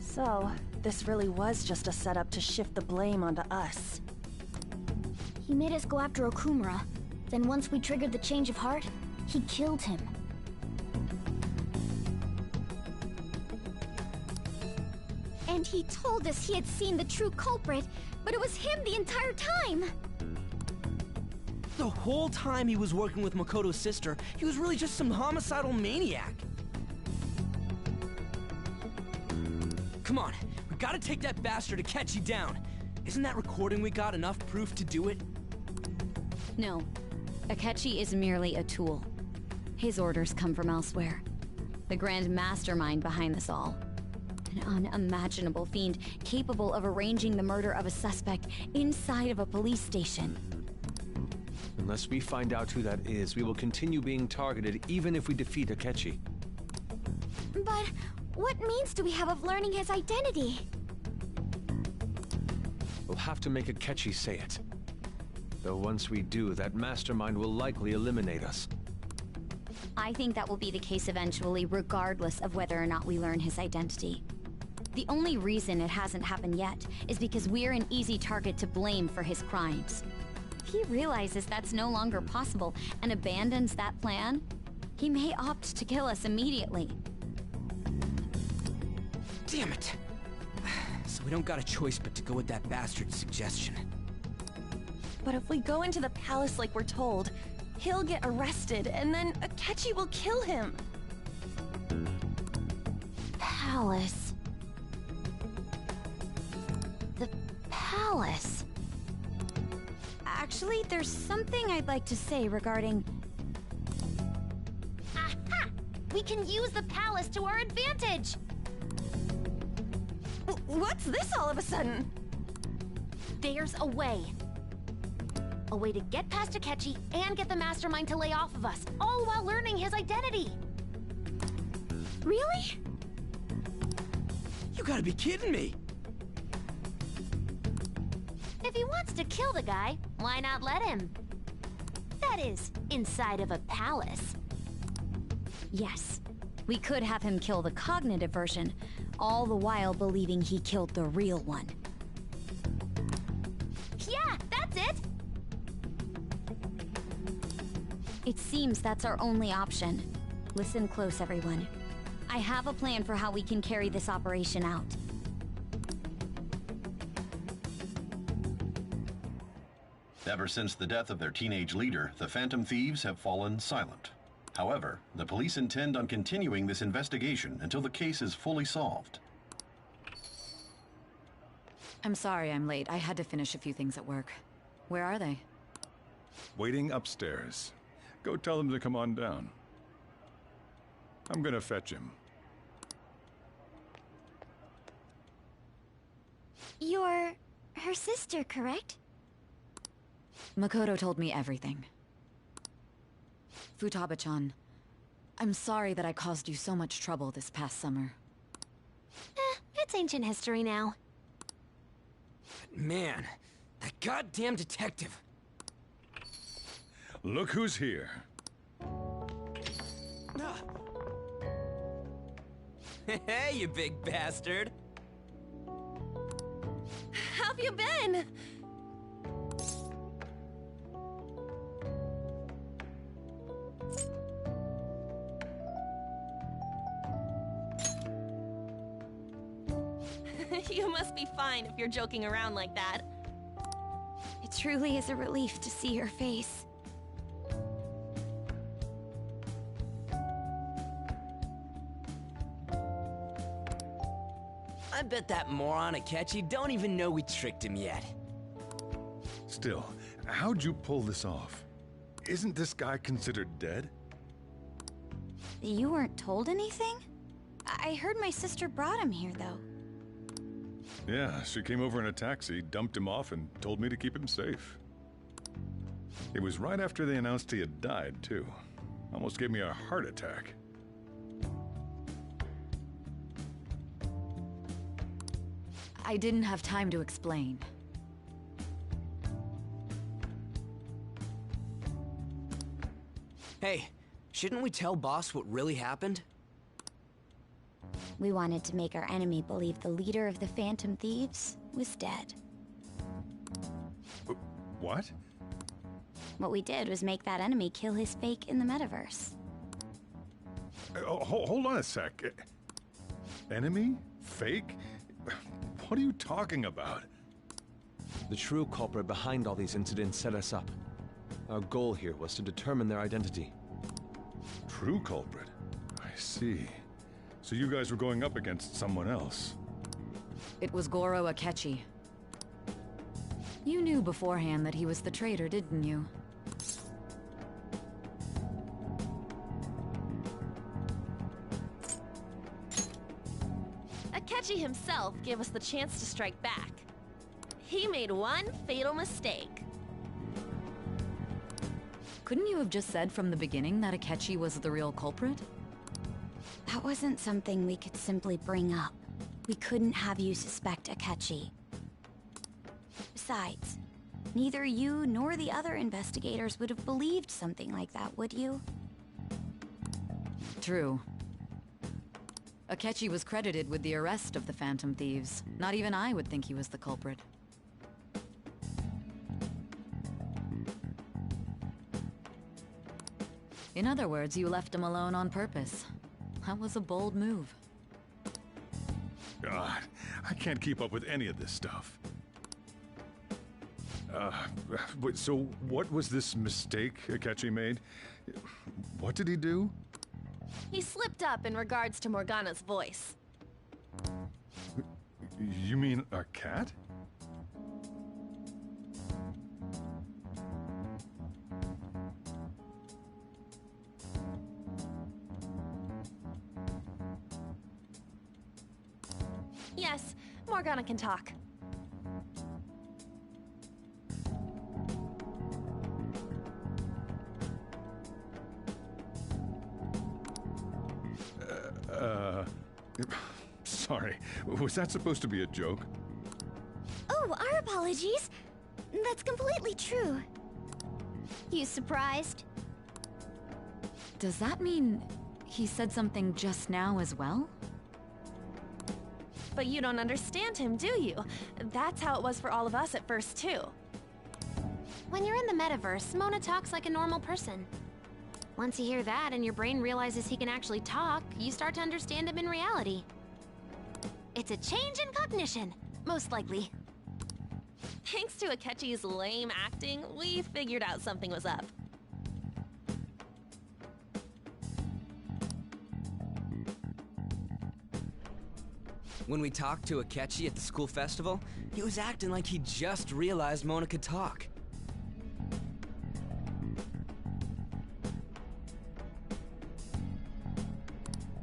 So, this really was just a setup to shift the blame onto us. He made us go after Okumura. Then once we triggered the change of heart, he killed him. And he told us he had seen the true culprit, but it was him the entire time! The whole time he was working with Makoto's sister, he was really just some homicidal maniac. Come on, we gotta take that bastard Akechi down. Isn't that recording we got enough proof to do it? No. Akechi is merely a tool. His orders come from elsewhere. The grand mastermind behind this all. An unimaginable fiend capable of arranging the murder of a suspect inside of a police station. Unless we find out who that is, we will continue being targeted even if we defeat Akechi. But what means do we have of learning his identity? We'll have to make Akechi say it. Though once we do, that mastermind will likely eliminate us. I think that will be the case eventually, regardless of whether or not we learn his identity. The only reason it hasn't happened yet is because we're an easy target to blame for his crimes. If he realizes that's no longer possible and abandons that plan, he may opt to kill us immediately. Damn it! So we don't got a choice but to go with that bastard's suggestion. But if we go into the palace like we're told, he'll get arrested, and then Akechi will kill him. Palace. The palace. Actually, there's something I'd like to say regarding... Aha! We can use the palace to our advantage! What's this all of a sudden? There's a way. A way to get past Akechi and get the mastermind to lay off of us, all while learning his identity. Really? You gotta be kidding me! If he wants to kill the guy, why not let him? That is, inside of a palace. Yes. We could have him kill the cognitive version, all the while believing he killed the real one. Yeah, that's it! It seems that's our only option. Listen close, everyone. I have a plan for how we can carry this operation out. Ever since the death of their teenage leader, the Phantom Thieves have fallen silent. However, the police intend on continuing this investigation until the case is fully solved. I'm sorry I'm late. I had to finish a few things at work. Where are they? Waiting upstairs. Go tell them to come on down. I'm gonna fetch him. You're her sister, correct? Makoto told me everything. Futaba-chan, I'm sorry that I caused you so much trouble this past summer. It's ancient history now. Man, that goddamn detective. Look who's here. Hey, you big bastard. How've you been? You must be fine if you're joking around like that. It truly is a relief to see your face. I bet that moron Akechi don't even know we tricked him yet. Still, how'd you pull this off? Isn't this guy considered dead? You weren't told anything? I heard my sister brought him here, though. Yeah, she came over in a taxi, dumped him off, and told me to keep him safe. It was right after they announced he had died, too. Almost gave me a heart attack. I didn't have time to explain. Hey, shouldn't we tell boss what really happened? We wanted to make our enemy believe the leader of the Phantom Thieves was dead. What? What we did was make that enemy kill his fake in the metaverse. Hold on a sec. Enemy? Fake? What are you talking about? The true culprit behind all these incidents set us up. Our goal here was to determine their identity. True culprit? I see. So you guys were going up against someone else? It was Goro Akechi. You knew beforehand that he was the traitor, didn't you? Akechi himself gave us the chance to strike back. He made one fatal mistake. Couldn't you have just said from the beginning that Akechi was the real culprit? That wasn't something we could simply bring up. We couldn't have you suspect Akechi. Besides, neither you nor the other investigators would have believed something like that, would you? True. Akechi was credited with the arrest of the Phantom Thieves. Not even I would think he was the culprit. In other words, you left him alone on purpose. That was a bold move. God, I can't keep up with any of this stuff. So what was this mistake Akechi made? What did he do? He slipped up in regards to Morgana's voice. You mean a cat? Yes, Morgana can talk. Sorry, was that supposed to be a joke? Oh, our apologies. That's completely true. You surprised? Does that mean he said something just now as well? But you don't understand him, do you? That's how it was for all of us at first, too. When you're in the metaverse, Mona talks like a normal person. Once you hear that and your brain realizes he can actually talk, you start to understand him in reality. It's a change in cognition, most likely. Thanks to Akechi's lame acting, we figured out something was up. When we talked to Akechi at the school festival, he was acting like he just realized Mona could talk.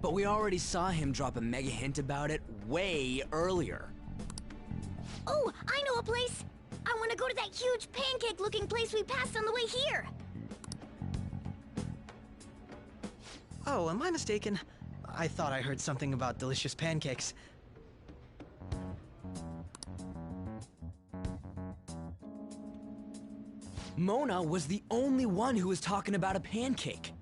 But we already saw him drop a mega hint about it way earlier. Oh, I know a place! I want to go to that huge pancake-looking place we passed on the way here! Oh, am I mistaken? I thought I heard something about delicious pancakes. Mona was the only one who was talking about a pancake.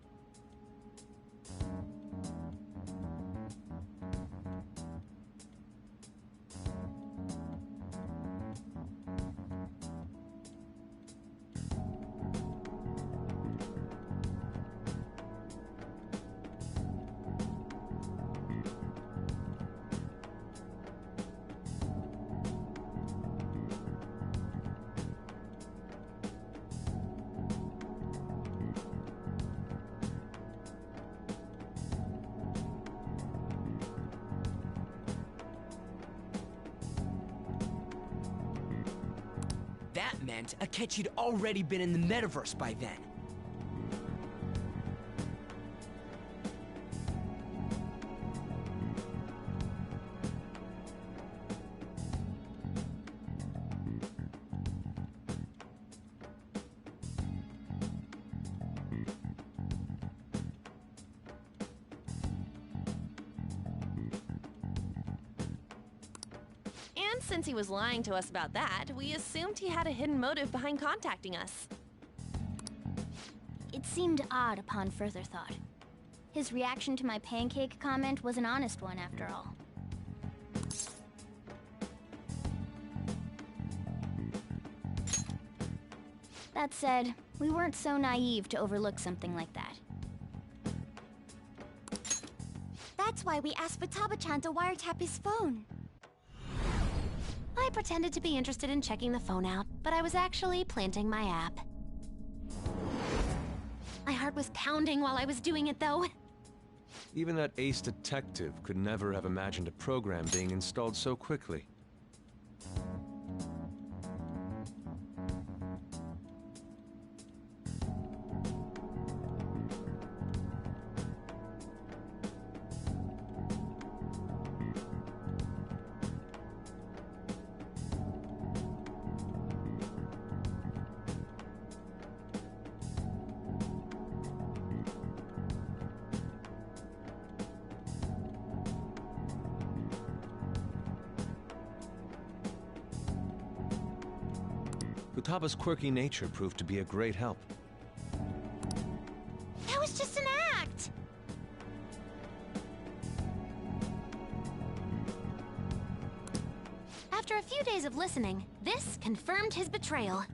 That meant Akechi'd already been in the metaverse by then. And since he was lying to us about that, we assumed he had a hidden motive behind contacting us. It seemed odd upon further thought. His reaction to my pancake comment was an honest one, after all. That said, we weren't so naive to overlook something like that. That's why we asked Futaba-chan to wiretap his phone. I pretended to be interested in checking the phone out, but I was actually planting my app. My heart was pounding while I was doing it, though. Even that ace detective could never have imagined a program being installed so quickly. Futaba's quirky nature proved to be a great help. That was just an act! After a few days of listening, this confirmed his betrayal.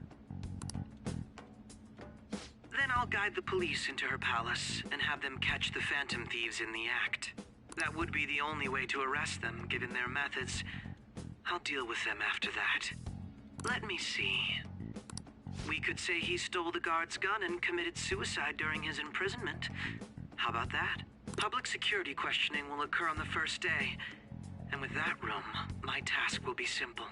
Then I'll guide the police into her palace and have them catch the Phantom Thieves in the act. That would be the only way to arrest them, given their methods. I'll deal with them after that. Let me see. We could say he stole the guard's gun and committed suicide during his imprisonment. How about that? Public security questioning will occur on the first day. And with that room, my task will be simple.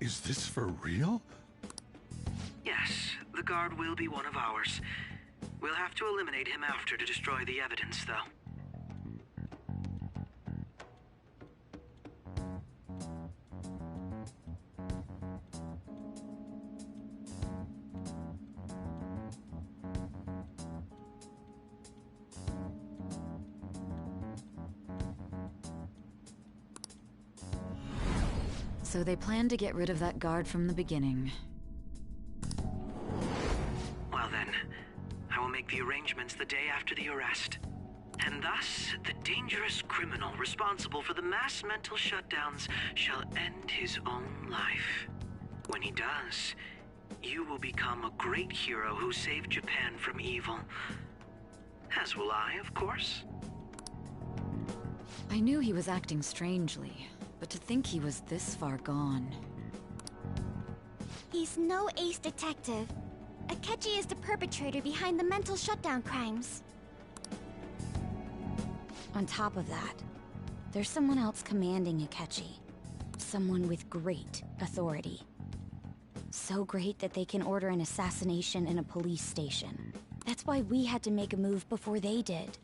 Is this for real? Yes, the guard will be one of ours. We'll have to eliminate him after to destroy the evidence, though. So they planned to get rid of that guard from the beginning. Well then, I will make the arrangements the day after the arrest. And thus, the dangerous criminal responsible for the mass mental shutdowns shall end his own life. When he does, you will become a great hero who saved Japan from evil. As will I, of course. I knew he was acting strangely, but to think he was this far gone. He's no ace detective. Akechi is the perpetrator behind the mental shutdown crimes. On top of that, there's someone else commanding Akechi. Someone with great authority. So great that they can order an assassination in a police station. That's why we had to make a move before they did.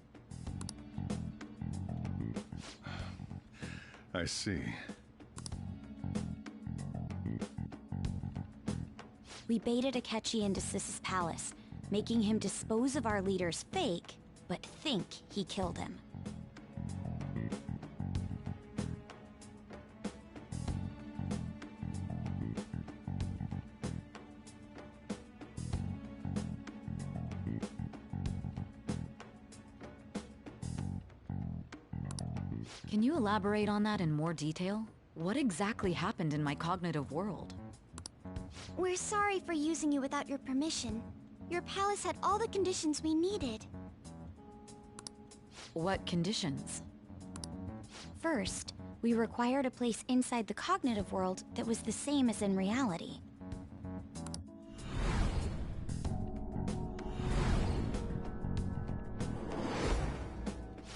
I see. We baited Akechi into Sis's palace, making him dispose of our leader's fake, but think he killed him. Can you elaborate on that in more detail? What exactly happened in my cognitive world? We're sorry for using you without your permission. Your palace had all the conditions we needed. What conditions? First, we required a place inside the cognitive world that was the same as in reality.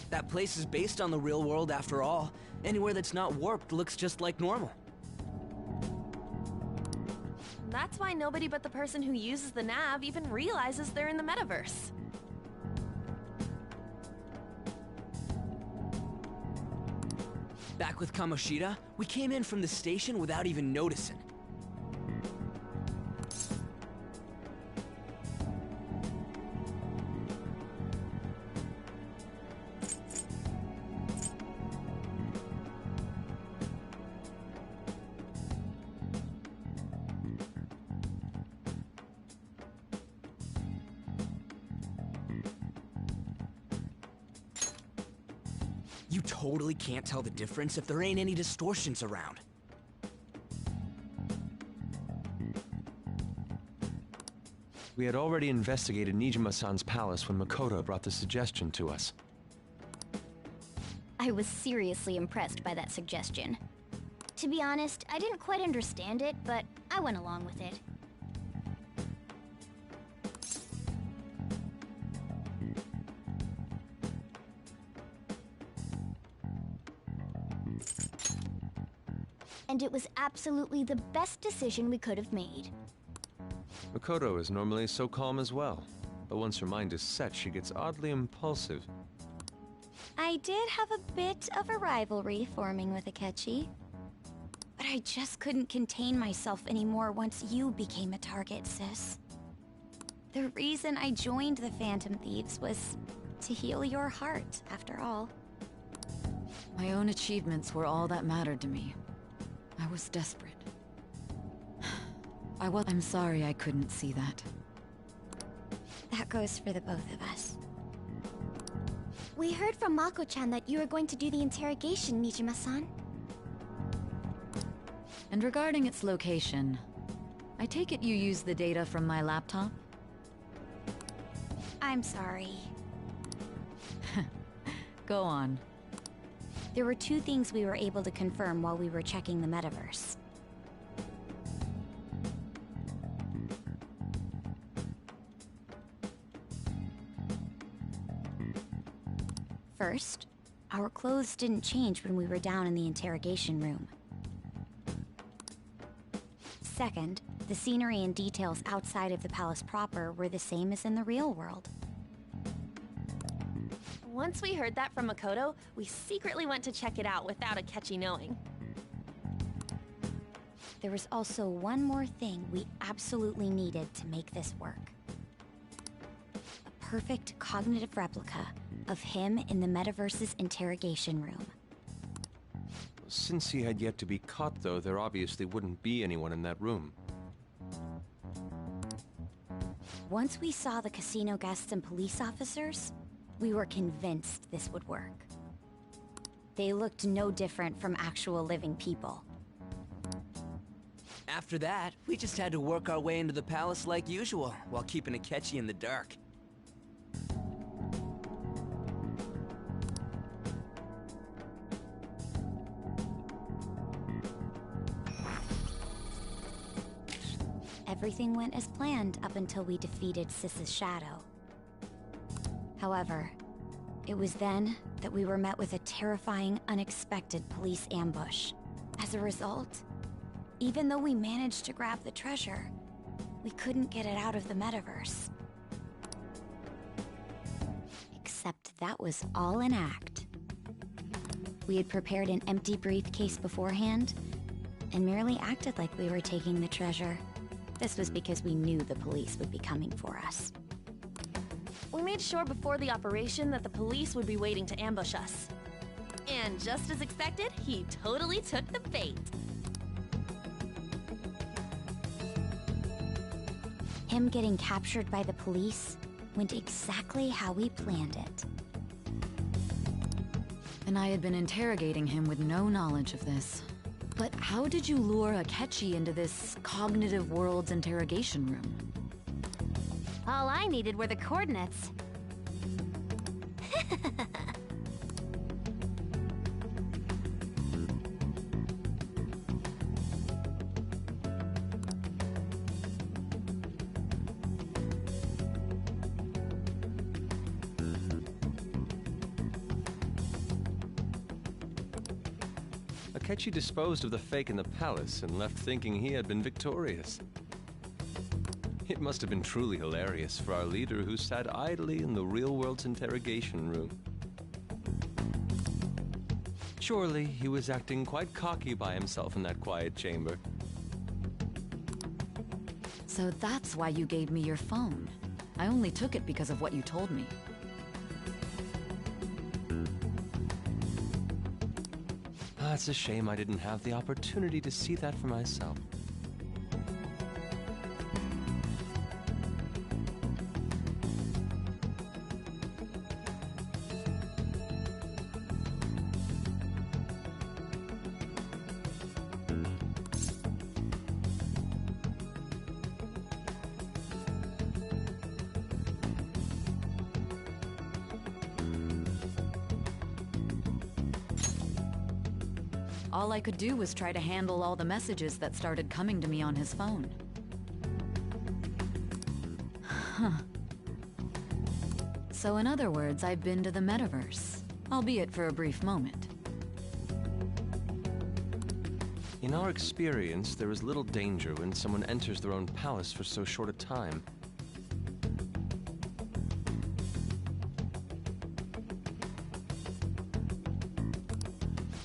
That place is based on the real world after all. Anywhere that's not warped looks just like normal. That's why nobody but the person who uses the nav even realizes they're in the metaverse. Back with Kamoshida, we came in from the station without even noticing. You totally can't tell the difference if there ain't any distortions around. We had already investigated Nijima-san's palace when Makoto brought the suggestion to us. I was seriously impressed by that suggestion. To be honest, I didn't quite understand it, but I went along with it. And it was absolutely the best decision we could have made. Makoto is normally so calm as well, but once her mind is set, she gets oddly impulsive. I did have a bit of a rivalry forming with Akechi. But I just couldn't contain myself anymore once you became a target, sis. The reason I joined the Phantom Thieves was to heal your heart, after all. My own achievements were all that mattered to me. I was desperate. I'm sorry I couldn't see that. That goes for the both of us. We heard from Mako-chan that you were going to do the interrogation, Nijima-san. And regarding its location, I take it you used the data from my laptop? I'm sorry. Go on. There were two things we were able to confirm while we were checking the metaverse. First, our clothes didn't change when we were down in the interrogation room. Second, the scenery and details outside of the palace proper were the same as in the real world. Once we heard that from Makoto, we secretly went to check it out without Akechi knowing. There was also one more thing we absolutely needed to make this work. A perfect cognitive replica of him in the metaverse's interrogation room. Since he had yet to be caught, though, there obviously wouldn't be anyone in that room. Once we saw the casino guests and police officers, we were convinced this would work. They looked no different from actual living people. After that, we just had to work our way into the palace like usual, while keeping Akechi in the dark. Everything went as planned up until we defeated Sis's shadow. However, it was then that we were met with a terrifying, unexpected police ambush. As a result, even though we managed to grab the treasure, we couldn't get it out of the metaverse. Except that was all an act. We had prepared an empty briefcase beforehand, and merely acted like we were taking the treasure. This was because we knew the police would be coming for us. We made sure before the operation that the police would be waiting to ambush us. And just as expected, he totally took the bait. Him getting captured by the police went exactly how we planned it. And I had been interrogating him with no knowledge of this. But how did you lure Akechi into this cognitive world's interrogation room? All I needed were the coordinates. Akechi disposed of the fake in the palace and left thinking he had been victorious. It must have been truly hilarious for our leader who sat idly in the real world's interrogation room. Surely he was acting quite cocky by himself in that quiet chamber. So that's why you gave me your phone. I only took it because of what you told me. It's a shame I didn't have the opportunity to see that for myself. All I could do was try to handle all the messages that started coming to me on his phone. Huh. So in other words, I've been to the metaverse, albeit for a brief moment. In our experience, there is little danger when someone enters their own palace for so short a time.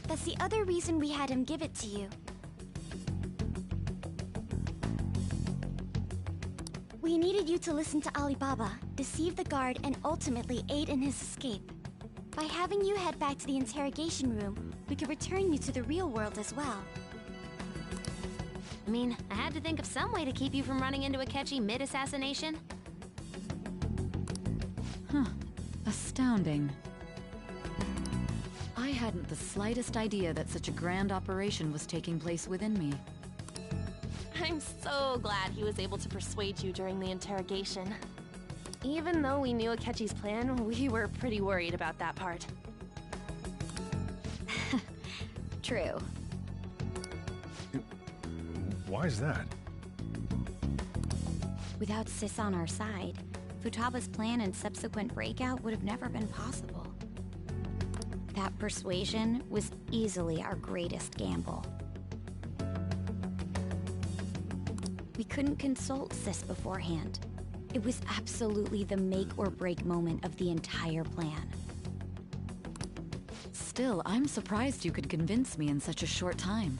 That's the other reason we had him give it to you. We needed you to listen to Alibaba, deceive the guard, and ultimately aid in his escape. By having you head back to the interrogation room, we could return you to the real world as well. I mean, I had to think of some way to keep you from running into Akechi mid-assassination. Huh. Astounding. I hadn't the slightest idea that such a grand operation was taking place within me. I'm so glad he was able to persuade you during the interrogation. Even though we knew Akechi's plan, we were pretty worried about that part. True. Why is that? Without Sis on our side, Futaba's plan and subsequent breakout would have never been possible. That persuasion was easily our greatest gamble. We couldn't consult Sis beforehand. It was absolutely the make-or-break moment of the entire plan. Still, I'm surprised you could convince me in such a short time.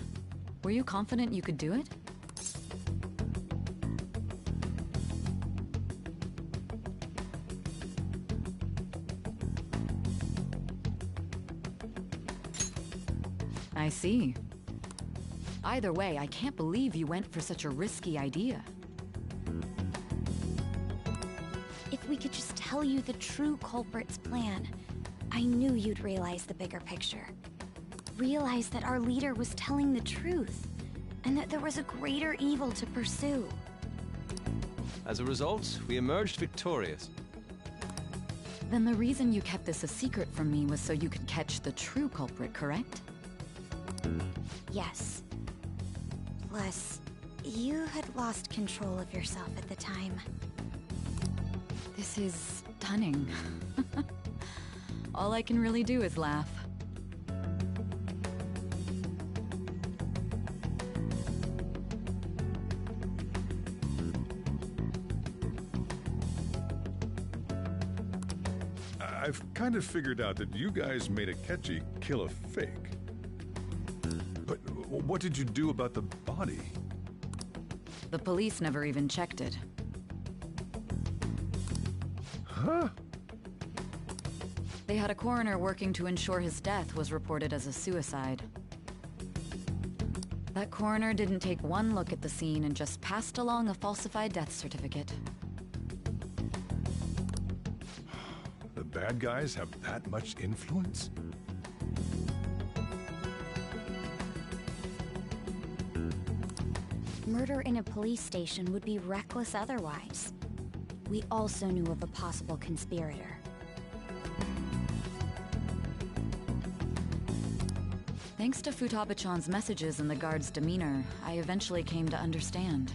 Were you confident you could do it? I see. Either way, I can't believe you went for such a risky idea. If we could just tell you the true culprit's plan, I knew you'd realize the bigger picture. Realize that our leader was telling the truth, and that there was a greater evil to pursue. As a result, we emerged victorious. Then the reason you kept this a secret from me was so you could catch the true culprit, correct? Yes. Plus, you had lost control of yourself at the time. This is stunning. All I can really do is laugh. I've kind of figured out that you guys made Akechi kill a fake. But what did you do about the body? The police never even checked it. Huh? They had a coroner working to ensure his death was reported as a suicide. That coroner didn't take one look at the scene and just passed along a falsified death certificate. The bad guys have that much influence? Murder in a police station would be reckless otherwise. We also knew of a possible conspirator. Thanks to Futaba-chan's messages and the guard's demeanor, I eventually came to understand.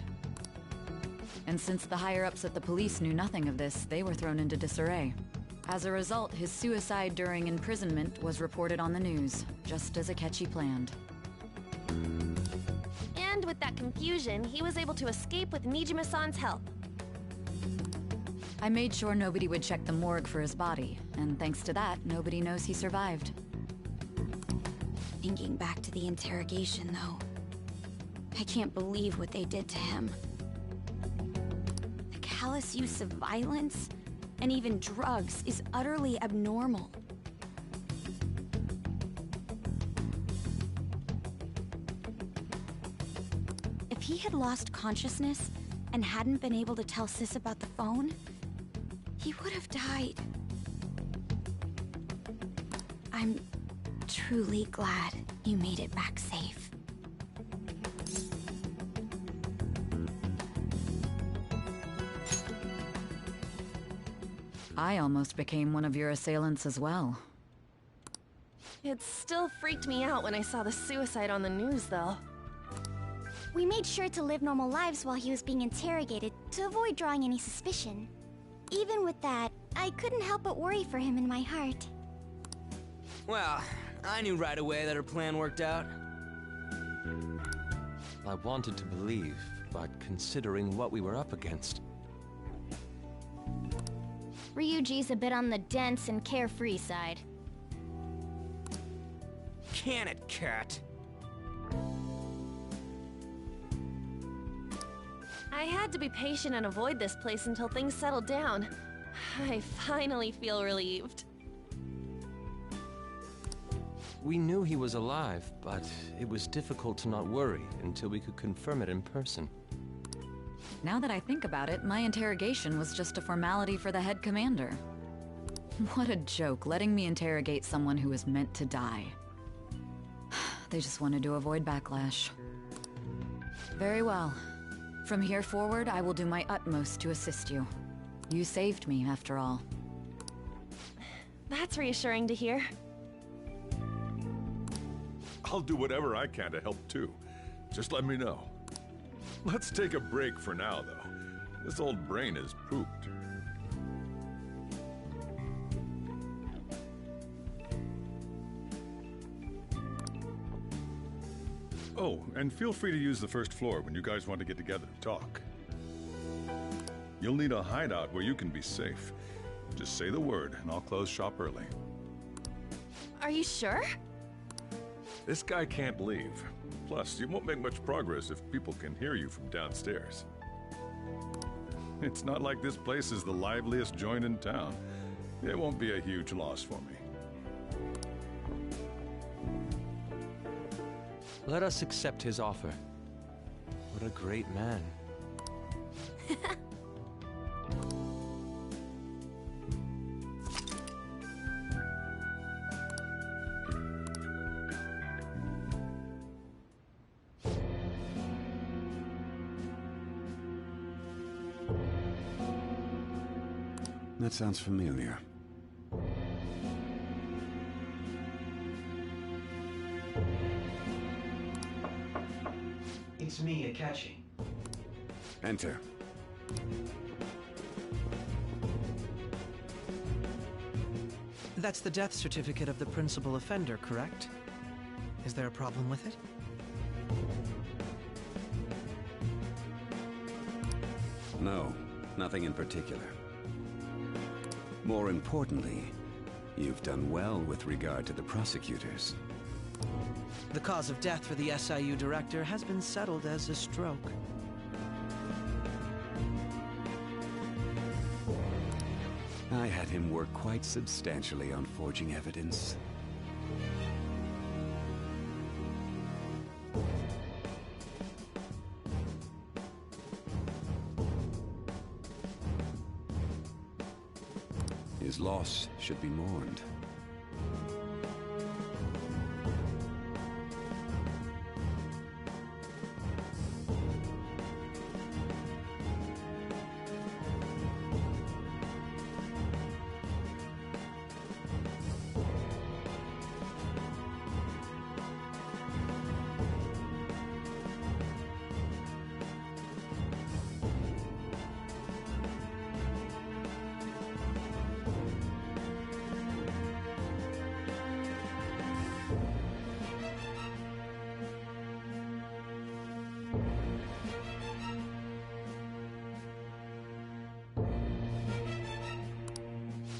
And since the higher-ups at the police knew nothing of this, they were thrown into disarray. As a result, his suicide during imprisonment was reported on the news, just as Akechi planned. And with that confusion, he was able to escape with Nijima-san's help. I made sure nobody would check the morgue for his body, and thanks to that, nobody knows he survived. Thinking back to the interrogation, though, I can't believe what they did to him. The callous use of violence, and even drugs, is utterly abnormal. If he had lost consciousness and hadn't been able to tell Sis about the phone, he would have died. I'm truly glad you made it back safe. I almost became one of your assailants as well. It still freaked me out when I saw the suicide on the news, though. We made sure to live normal lives while he was being interrogated to avoid drawing any suspicion. Even with that, I couldn't help but worry for him in my heart. Well, I knew right away that her plan worked out. I wanted to believe, but considering what we were up against... Ryuji's a bit on the dense and carefree side. Can it, cat? I had to be patient and avoid this place until things settled down. I finally feel relieved. We knew he was alive, but it was difficult to not worry until we could confirm it in person. Now that I think about it, my interrogation was just a formality for the head commander. What a joke, letting me interrogate someone who was meant to die. They just wanted to avoid backlash. Very well. From here forward, I will do my utmost to assist you. You saved me, after all. That's reassuring to hear. I'll do whatever I can to help too. Just let me know. Let's take a break for now, though. This old brain is pooped. Oh, and feel free to use the first floor when you guys want to get together and talk. You'll need a hideout where you can be safe. Just say the word, and I'll close shop early. Are you sure? This guy can't leave. Plus, you won't make much progress if people can hear you from downstairs. It's not like this place is the liveliest joint in town. It won't be a huge loss for me. Let us accept his offer. What a great man. That sounds familiar. It's me, Akechi. Enter. That's the death certificate of the principal offender, correct? Is there a problem with it? No, nothing in particular. More importantly, you've done well with regard to the prosecutors. The cause of death for the SIU director has been settled as a stroke. I had him work quite substantially on forging evidence. His loss should be mourned.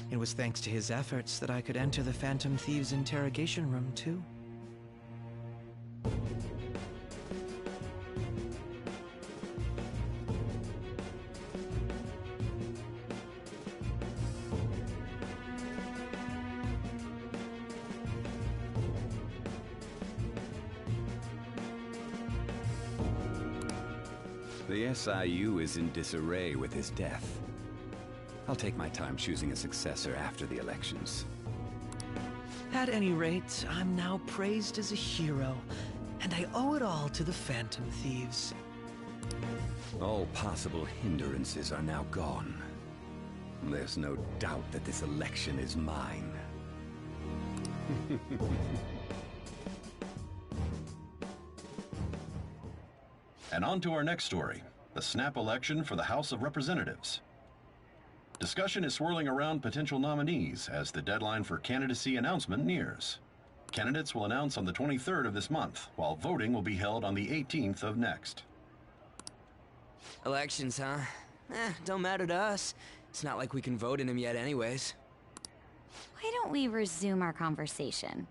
It was thanks to his efforts that I could enter the Phantom Thieves' interrogation room, too. The SIU is in disarray with his death. I'll take my time choosing a successor after the elections. At any rate, I'm now praised as a hero, and I owe it all to the Phantom Thieves. All possible hindrances are now gone. There's no doubt that this election is mine. And on to our next story, the snap election for the House of Representatives. Discussion is swirling around potential nominees as the deadline for candidacy announcement nears. Candidates will announce on the 23rd of this month, while voting will be held on the 18th of next. Elections, huh? Don't matter to us. It's not like we can vote in them yet anyways. Why don't we resume our conversation?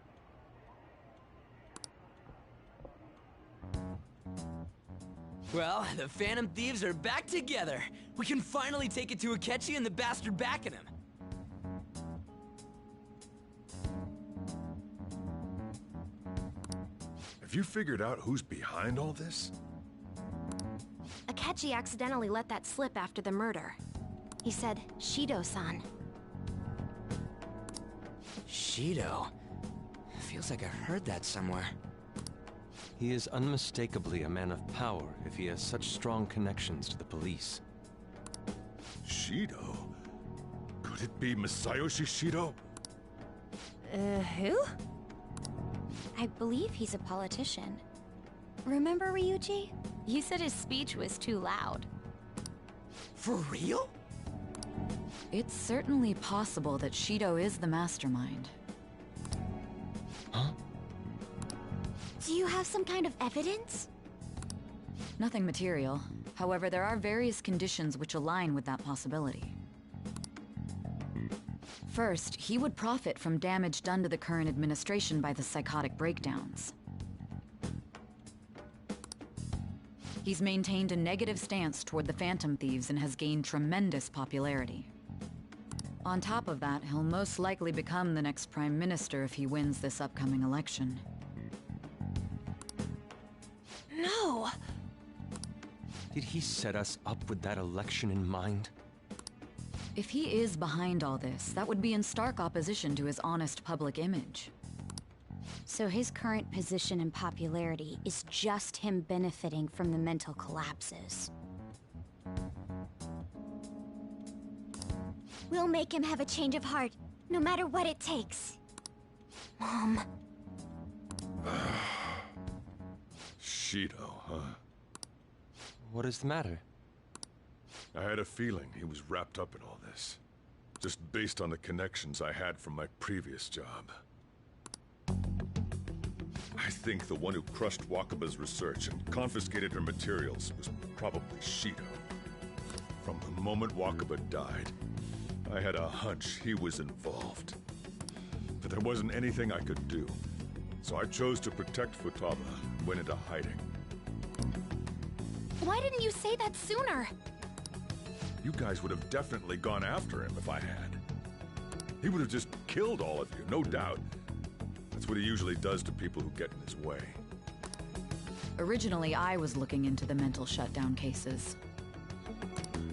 Well, the Phantom Thieves are back together. We can finally take it to Akechi and the bastard backing him. Have you figured out who's behind all this? Akechi accidentally let that slip after the murder. He said, Shido-san. Shido? Feels like I heard that somewhere. He is unmistakably a man of power if he has such strong connections to the police. Shido? Could it be Masayoshi Shido? Who? I believe he's a politician. Remember, Ryuji? You said his speech was too loud. For real? It's certainly possible that Shido is the mastermind. Huh? Do you have some kind of evidence? Nothing material. However, there are various conditions which align with that possibility. First, he would profit from damage done to the current administration by the psychotic breakdowns. He's maintained a negative stance toward the Phantom Thieves and has gained tremendous popularity. On top of that, he'll most likely become the next Prime Minister if he wins this upcoming election. No! Did he set us up with that election in mind? If he is behind all this, that would be in stark opposition to his honest public image. So his current position and popularity is just him benefiting from the mental collapses. We'll make him have a change of heart, no matter what it takes. Mom. Shido, huh? What is the matter? I had a feeling he was wrapped up in all this. Just based on the connections I had from my previous job. I think the one who crushed Wakaba's research and confiscated her materials was probably Shido. From the moment Wakaba died, I had a hunch he was involved. But there wasn't anything I could do. So I chose to protect Futaba and went into hiding. Why didn't you say that sooner? You guys would have definitely gone after him if I had. He would have just killed all of you, no doubt. That's what he usually does to people who get in his way. Originally, I was looking into the mental shutdown cases.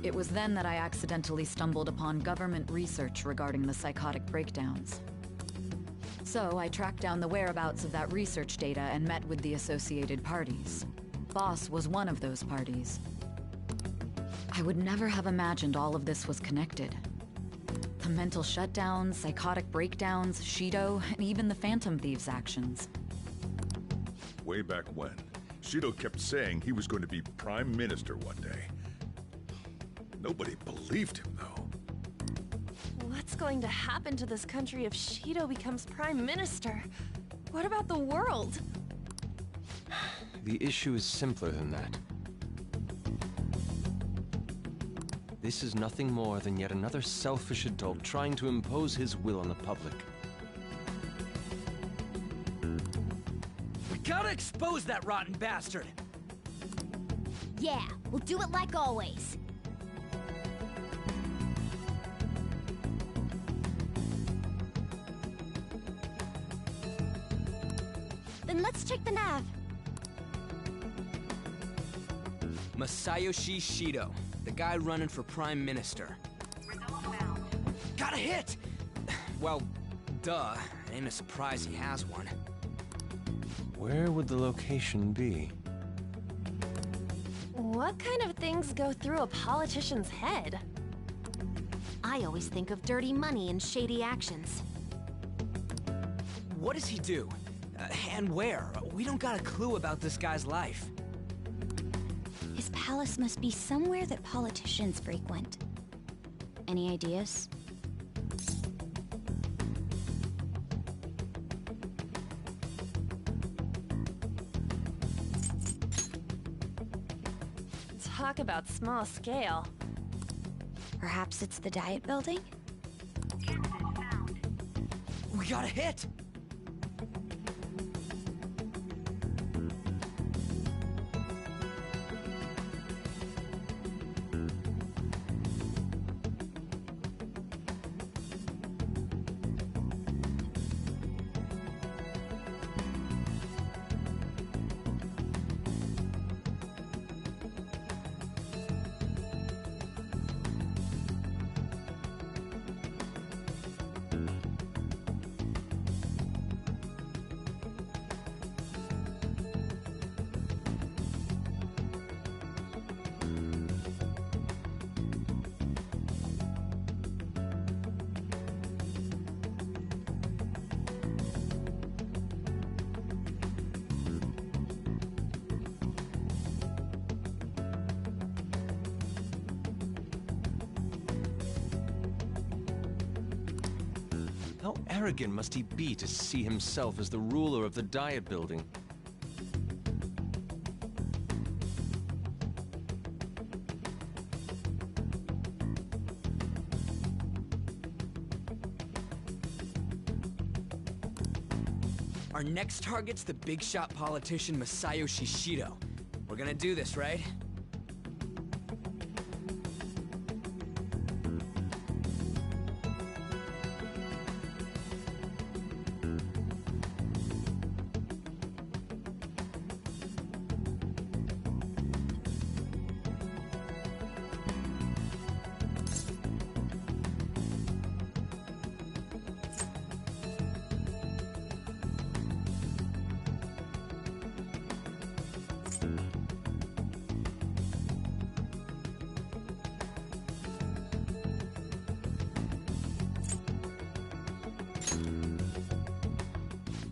It was then that I accidentally stumbled upon government research regarding the psychotic breakdowns. So I tracked down the whereabouts of that research data and met with the associated parties. Boss was one of those parties. I would never have imagined all of this was connected. The mental shutdowns, psychotic breakdowns, Shido, and even the Phantom Thieves' actions. Way back when, Shido kept saying he was going to be Prime Minister one day. Nobody believed him, though. What's going to happen to this country if Shido becomes Prime Minister? What about the world? The issue is simpler than that. This is nothing more than yet another selfish adult trying to impose his will on the public. We gotta expose that rotten bastard! Yeah, we'll do it like always. Then let's check the nav. Masayoshi Shido, the guy running for Prime Minister. Got a hit! Well, duh. Ain't a surprise he has one. Where would the location be? What kind of things go through a politician's head? I always think of dirty money and shady actions. What does he do? And where? We don't got a clue about this guy's life. His palace must be somewhere that politicians frequent. Any ideas? Talk about small scale. Perhaps it's the diet building? We got a hit! How arrogant must he be to see himself as the ruler of the diet building? Our next target's the big shot politician Masayoshi Shido. We're gonna do this, right?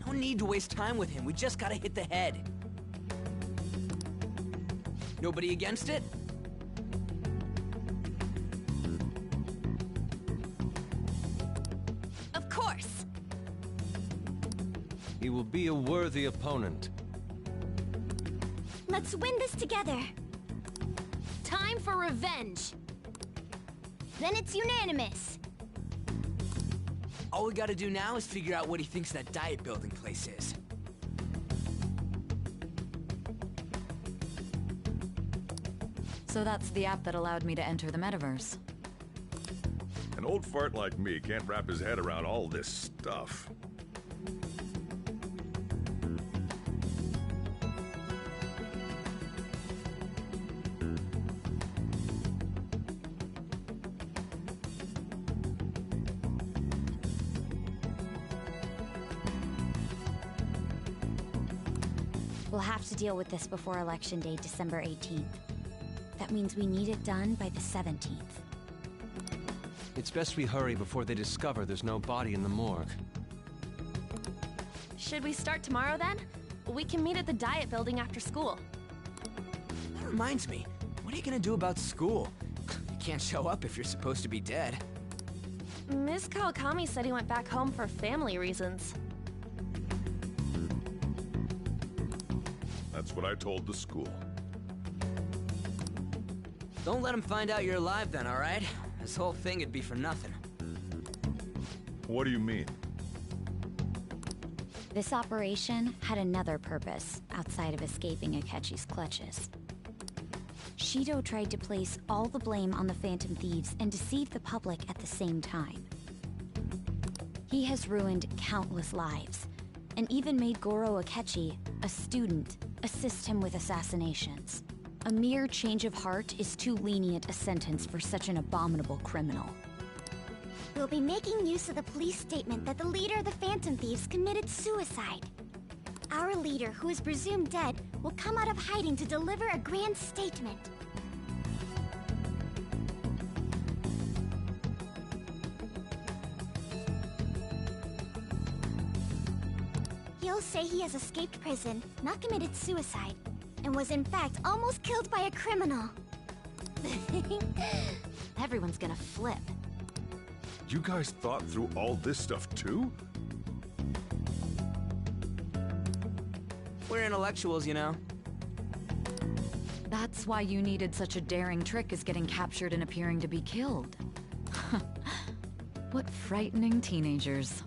No need to waste time with him. We just gotta hit the head. Nobody against it? Of course! He will be a worthy opponent. Let's win this together. Time for revenge! Then it's unanimous. All we gotta do now is figure out what he thinks that diet building place is. So that's the app that allowed me to enter the metaverse. An old fart like me can't wrap his head around all this stuff. We'll have to deal with this before Election Day, December 18th. That means we need it done by the 17th. It's best we hurry before they discover there's no body in the morgue. Should we start tomorrow then? We can meet at the diet building after school. That reminds me, what are you gonna do about school? You can't show up if you're supposed to be dead. Ms. Kawakami said he went back home for family reasons. That's what I told the school. Don't let him find out you're alive then, alright? This whole thing would be for nothing. What do you mean? This operation had another purpose outside of escaping Akechi's clutches. Shido tried to place all the blame on the Phantom Thieves and deceive the public at the same time. He has ruined countless lives, and even made Goro Akechi, a student, assist him with assassinations. A mere change of heart is too lenient a sentence for such an abominable criminal. We'll be making use of the police statement that the leader of the Phantom Thieves committed suicide. Our leader, who is presumed dead, will come out of hiding to deliver a grand statement. He'll say he has escaped prison, not committed suicide, and was in fact almost killed by a criminal. Everyone's gonna flip. You guys thought through all this stuff too? We're intellectuals, you know. That's why you needed such a daring trick as getting captured and appearing to be killed. What frightening teenagers.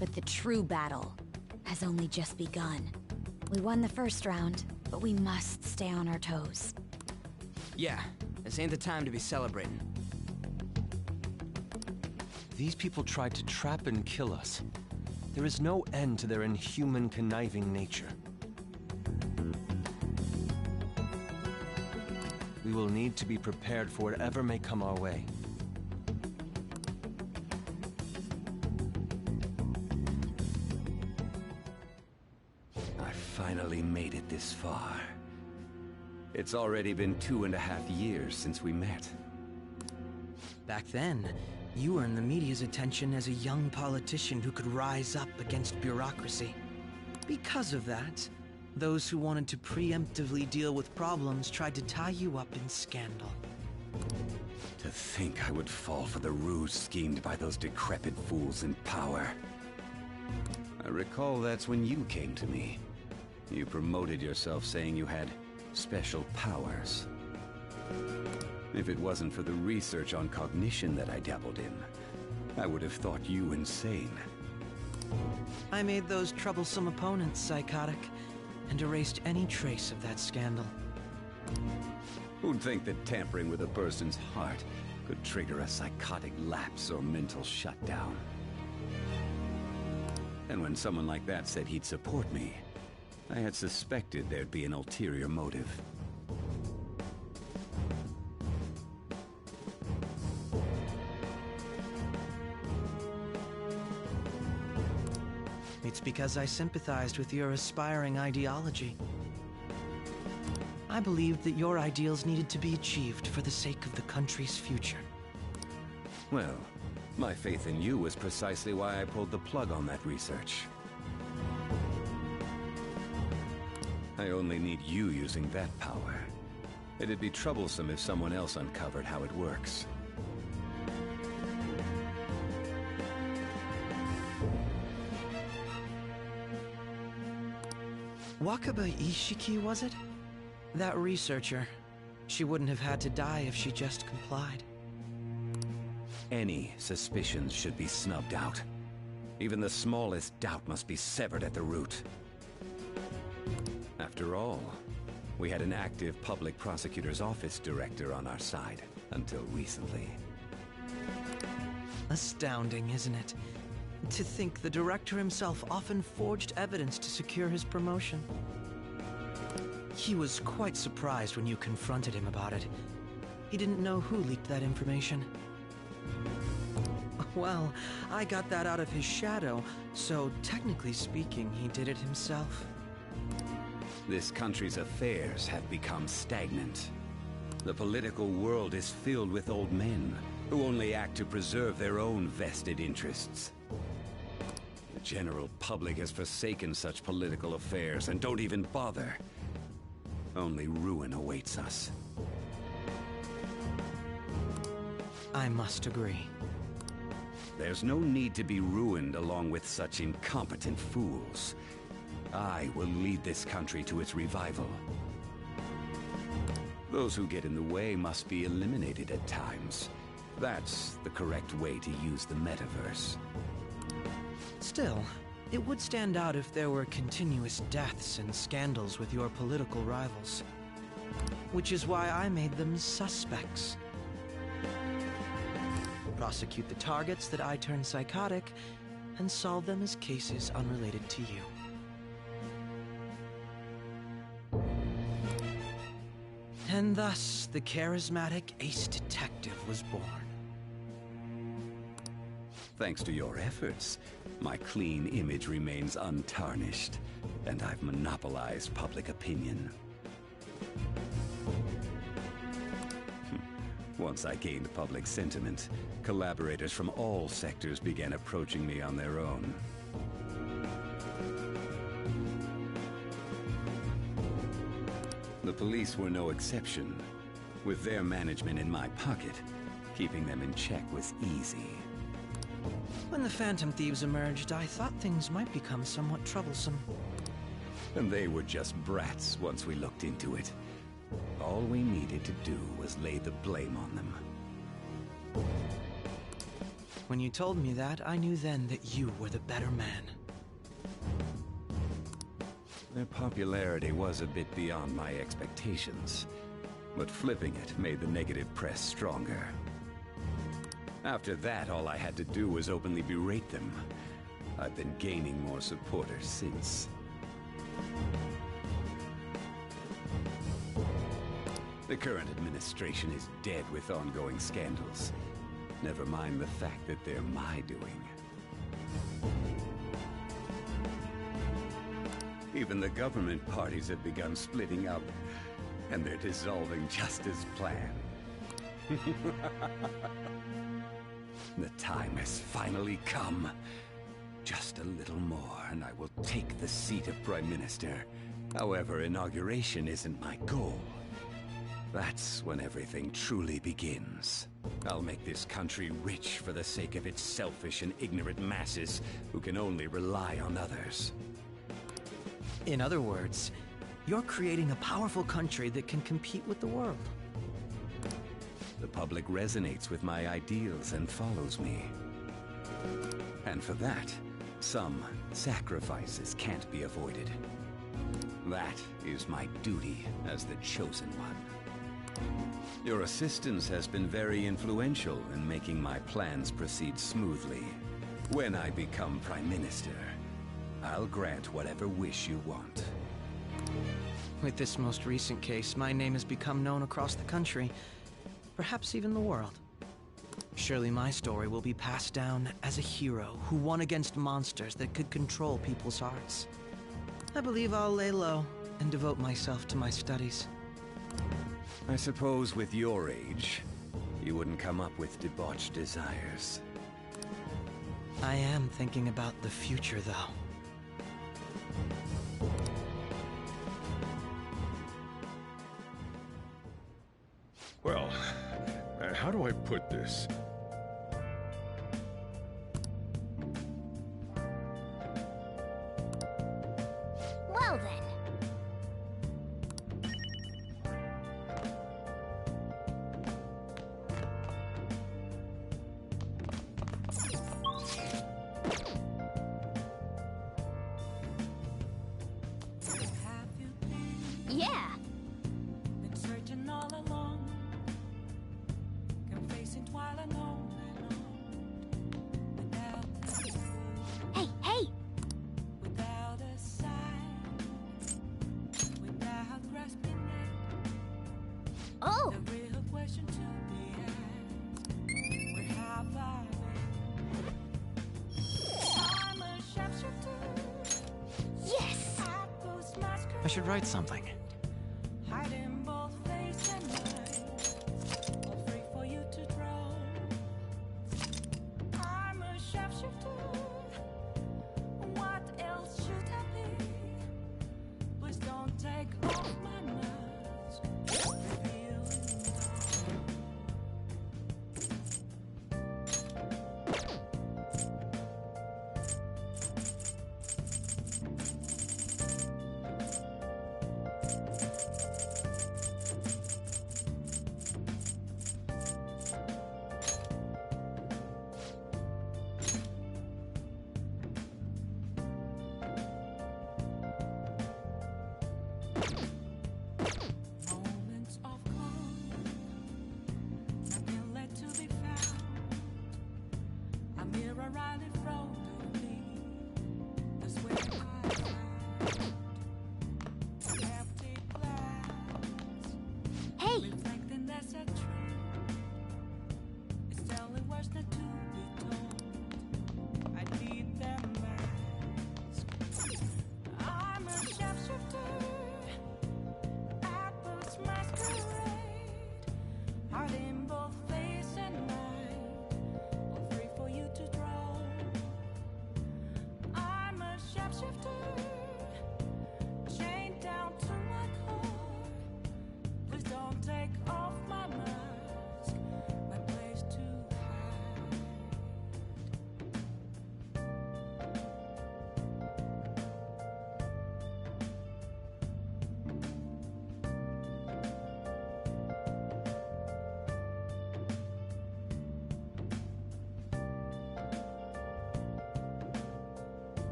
But the true battle has only just begun. We won the first round, but we must stay on our toes. Yeah, this ain't the time to be celebrating. These people tried to trap and kill us. There is no end to their inhuman, conniving nature. We will need to be prepared for whatever may come our way. I finally made it this far. It's already been 2.5 years since we met. Back then, you earned the media's attention as a young politician who could rise up against bureaucracy. Because of that, those who wanted to preemptively deal with problems tried to tie you up in scandal. To think I would fall for the ruse schemed by those decrepit fools in power. I recall that's when you came to me. You promoted yourself saying you had special powers. If it wasn't for the research on cognition that I dabbled in, I would have thought you insane. I made those troublesome opponents psychotic, and erased any trace of that scandal. Who'd think that tampering with a person's heart could trigger a psychotic lapse or mental shutdown? And when someone like that said he'd support me, I had suspected there'd be an ulterior motive. It's because I sympathized with your aspiring ideology. I believed that your ideals needed to be achieved for the sake of the country's future. Well, my faith in you was precisely why I pulled the plug on that research. I only need you using that power. It'd be troublesome if someone else uncovered how it works. Wakaba Ishiki, was it? That researcher. She wouldn't have had to die if she just complied. Any suspicions should be snubbed out. Even the smallest doubt must be severed at the root. After all, we had an active public prosecutor's office director on our side until recently. Astounding, isn't it? To think the director himself often forged evidence to secure his promotion. He was quite surprised when you confronted him about it. He didn't know who leaked that information. Well, I got that out of his shadow, so technically speaking, he did it himself. This country's affairs have become stagnant. The political world is filled with old men who only act to preserve their own vested interests. The general public has forsaken such political affairs and don't even bother. Only ruin awaits us. I must agree. There's no need to be ruined along with such incompetent fools. I will lead this country to its revival. Those who get in the way must be eliminated at times. That's the correct way to use the metaverse. Still, it would stand out if there were continuous deaths and scandals with your political rivals. Which is why I made them suspects. Prosecute the targets that I turn psychotic, and solve them as cases unrelated to you. And thus, the charismatic ace detective was born. Thanks to your efforts, my clean image remains untarnished, and I've monopolized public opinion. Once I gained public sentiment, collaborators from all sectors began approaching me on their own. The police were no exception. With their management in my pocket, Keeping them in check was easy. When the Phantom Thieves emerged, I thought things might become somewhat troublesome. And they were just brats once we looked into it. All we needed to do was lay the blame on them. When you told me that, I knew then that you were the better man. Their popularity was a bit beyond my expectations, but flipping it made the negative press stronger. After that, all I had to do was openly berate them. I've been gaining more supporters since. The current administration is dead with ongoing scandals. Never mind the fact that they're my doing. Even the government parties have begun splitting up, and they're dissolving just as planned. The time has finally come. Just a little more, and I will take the seat of Prime Minister. However, inauguration isn't my goal. That's when everything truly begins. I'll make this country rich for the sake of its selfish and ignorant masses who can only rely on others. In other words, you're creating a powerful country that can compete with the world. The public resonates with my ideals and follows me. And for that, some sacrifices can't be avoided. That is my duty as the chosen one. Your assistance has been very influential in making my plans proceed smoothly. When I become Prime Minister, I'll grant whatever wish you want. With this most recent case, my name has become known across the country, perhaps even the world. Surely my story will be passed down as a hero who won against monsters that could control people's hearts. I believe I'll lay low and devote myself to my studies. I suppose with your age, you wouldn't come up with debauched desires. I am thinking about the future, though. Well, how do I put this? Well then. Yeah. Been searching all along, confessing while alone Hey, hey! without a sign, without grasping it. Oh! The real question to be asked: where have I been? I'm a sharpshooter. Yes! I post my skirt, I should write something. hiding both face and mind, all free for you to draw. I'm a sharpshooter. What else should I be? Please don't take off my mask. Reveal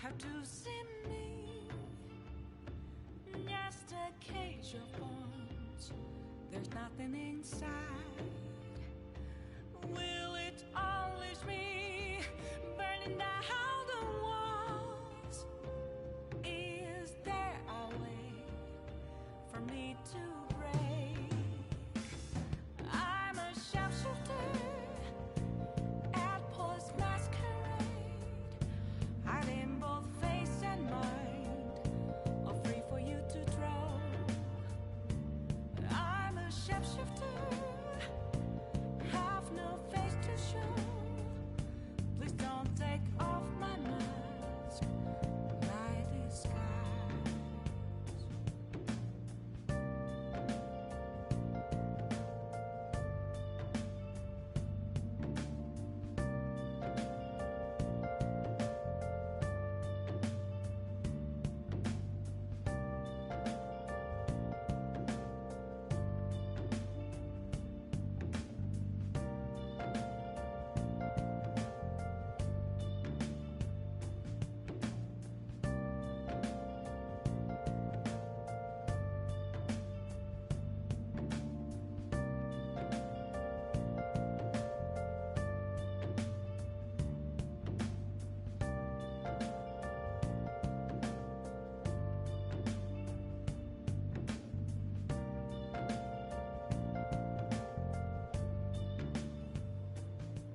how to see me. Just a cage of bones, there's nothing inside. Will it always be burning down the walls? Is there a way for me to break? I'm a sharpshooter at post masquerade, hiding both face and mind, all free for you to draw. I'm a shapeshifter, have no face to show. Please don't take off my mask, my disguise.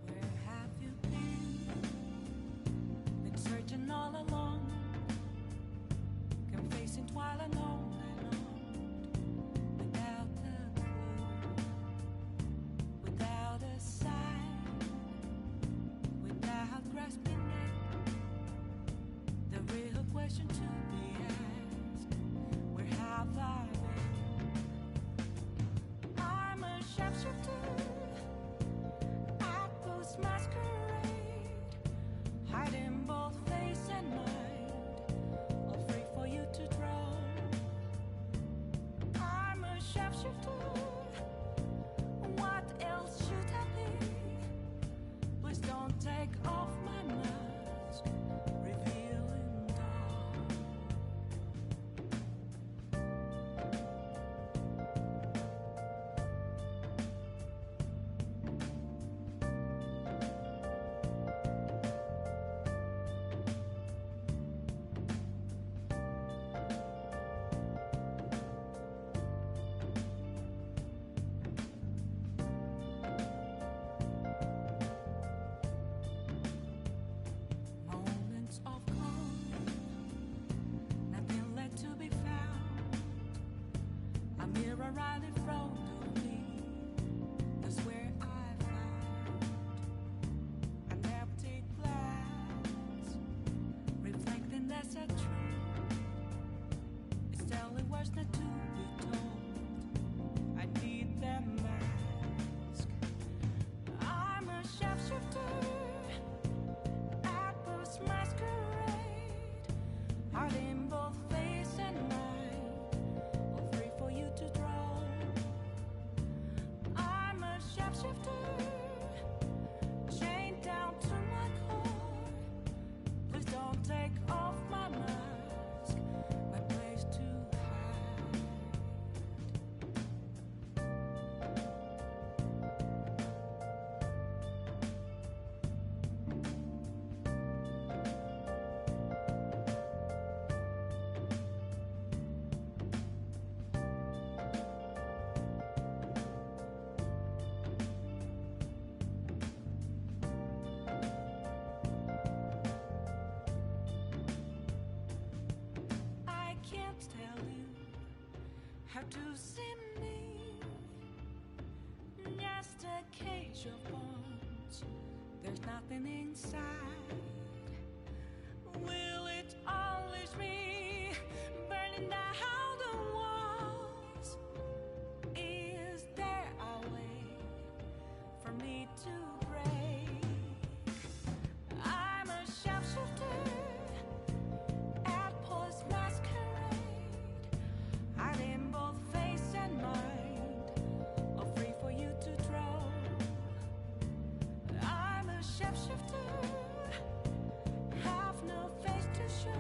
Where have you been searching all along, confessing while alone without a clue, without a sign, without grasping it. The real question to be asked, where have I been? I'm a sharpshooter at post masquerade, hiding both face and mind, all free for you to draw. I'm a sharpshooter, what else should I be? Please don't take off my mask, revealing dawn. Moments of calm, nothing left to be found. A mirror right in front of me, that's where I found an empty glass, reflecting that's a truth. It's telling words not to be told. I need that mask. I'm a sharpshooter at post masquerade, hiding both face and mind, all free for you to draw. I'm a sharpshifter, chained down to my core. Please don't take off my mask, my place to hide. I can't tell you how to see me. Just a cage of bones, there's nothing inside. Will it always be burning down the walls? Is there a way for me to break? I'm a sharpshooter at post masquerade, hiding both face and mind, all free for you to draw. I'm a shapeshifter, have no face to show.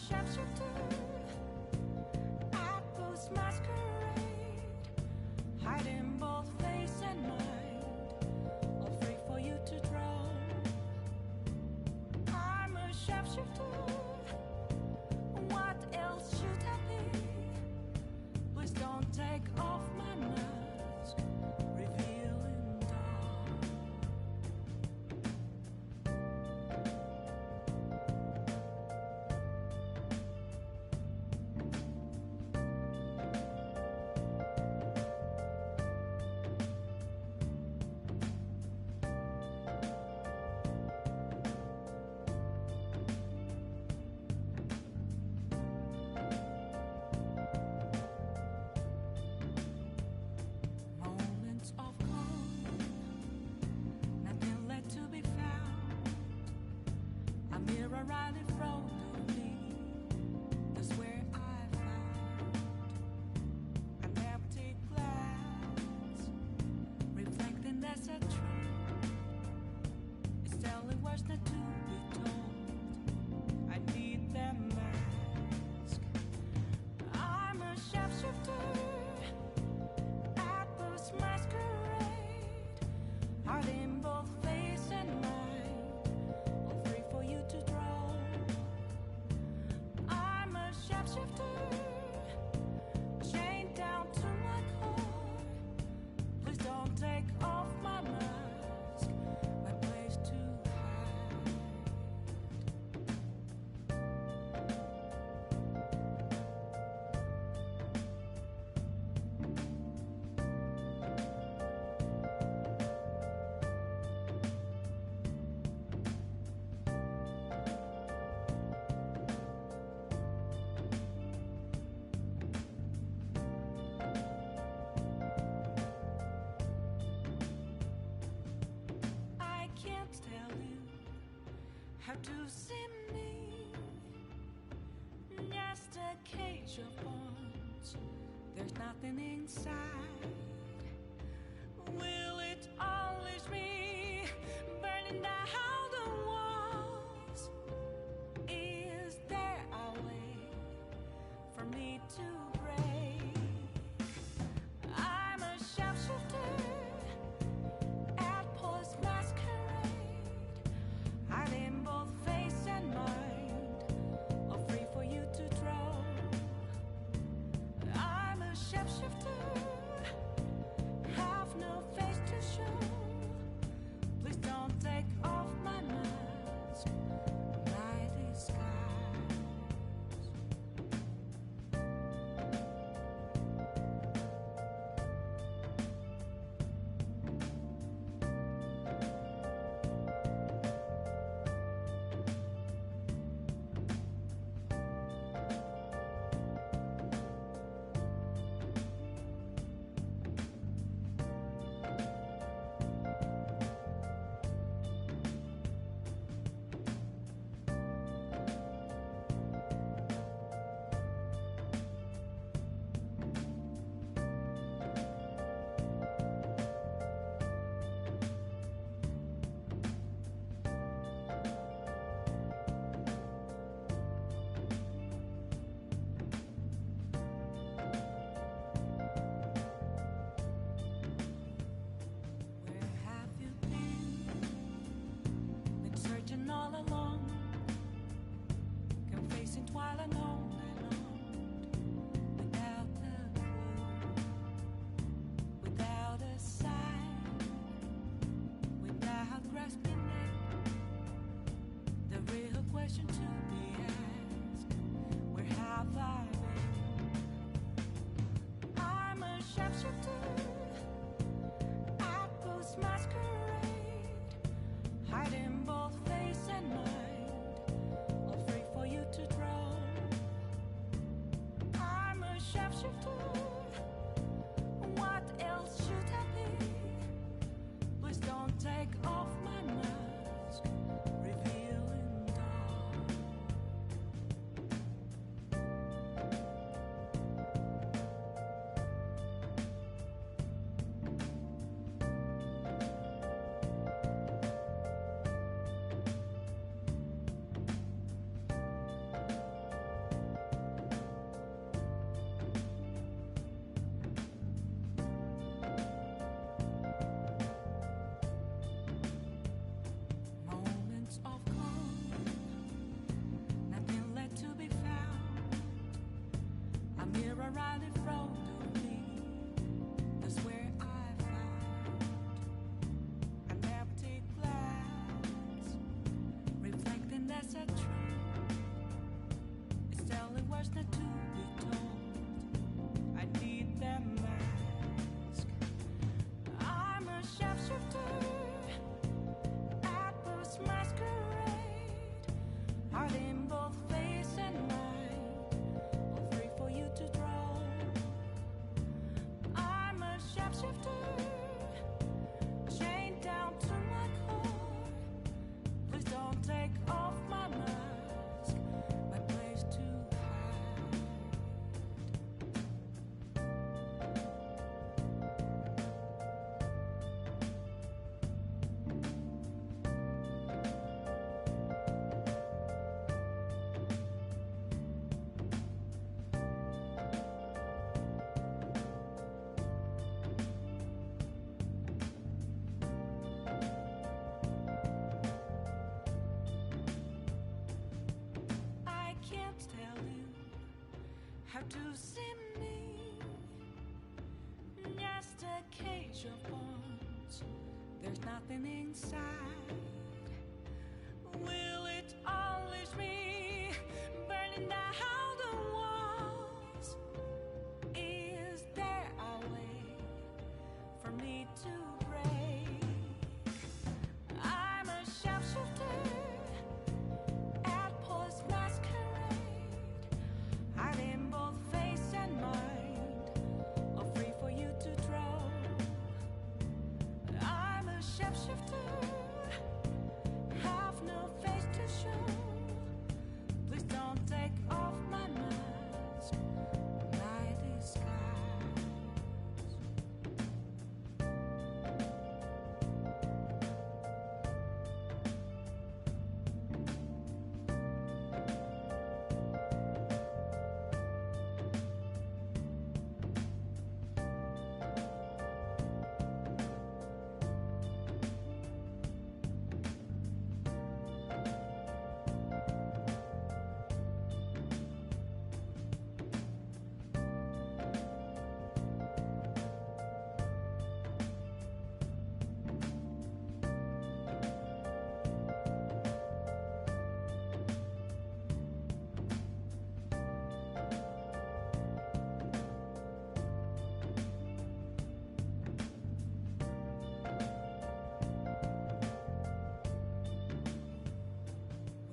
shapeshifter at Post Masquerade, hiding both face and mind, all free for you to draw. I'm a shapeshifter. What else should I be? Please don't take off my mask, revealing dawn. Moments of calm, nothing left to be found. A mirror right in front of me, that's where I found an empty glass, reflecting that's a truth. It's telling words not to be told. I need that mask. I'm a shapeshifter at Post Masquerade, hiding both face and mind, all free for you to draw. I'm a shapeshifter, chained down to my core. Please don't take off my mask, my place to hide. I can't tell you how to see me. Just a cage of bones. There's nothing inside. Will it always be burning down the walls? Is there a way for me to break? I'm a shapeshifter at Post Masquerade, hiding both face and mind, all free for you to draw. I'm a shapeshifter, have no face to show. Please don't take off my mask, my disguise. Where have you been searching all along, confessing while alone and on, without a clue, without a sign, without grasping it. The real question to be asked: where have I been? I'm a shapeshifter at Post Masquerade, hiding both face and mind, all free for you to draw. I'm a shapeshifter. What else should I be? Please don't take off my mask, revealing dawn. how to see me. Just a cage of bones, there's nothing inside. Will it always be burning down the walls? Is there a way for me to break? I'm a sharpshooter at Post Masquerade, hiding both face and mind, all free for you to draw. I'm a shapeshifter, have no face to show. Please don't take off my mask, my disguise.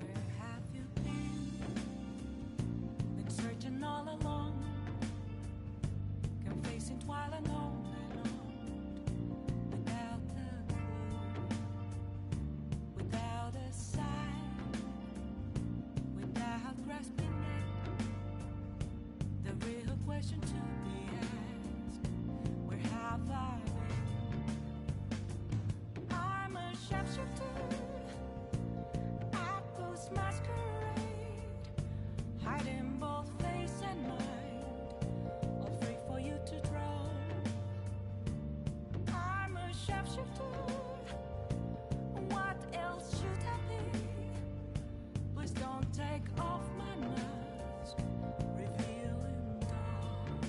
Where have you been searching all along, confessing while alone and on, without a clue, without a sign, without grasping it. The real question to be asked: where have I been? I'm a sharpshooter at Post Masquerade, hiding both face and mind, all free for you to draw. I'm a sharpshooter, what else should I be? Please don't take off my mask, revealing dawn.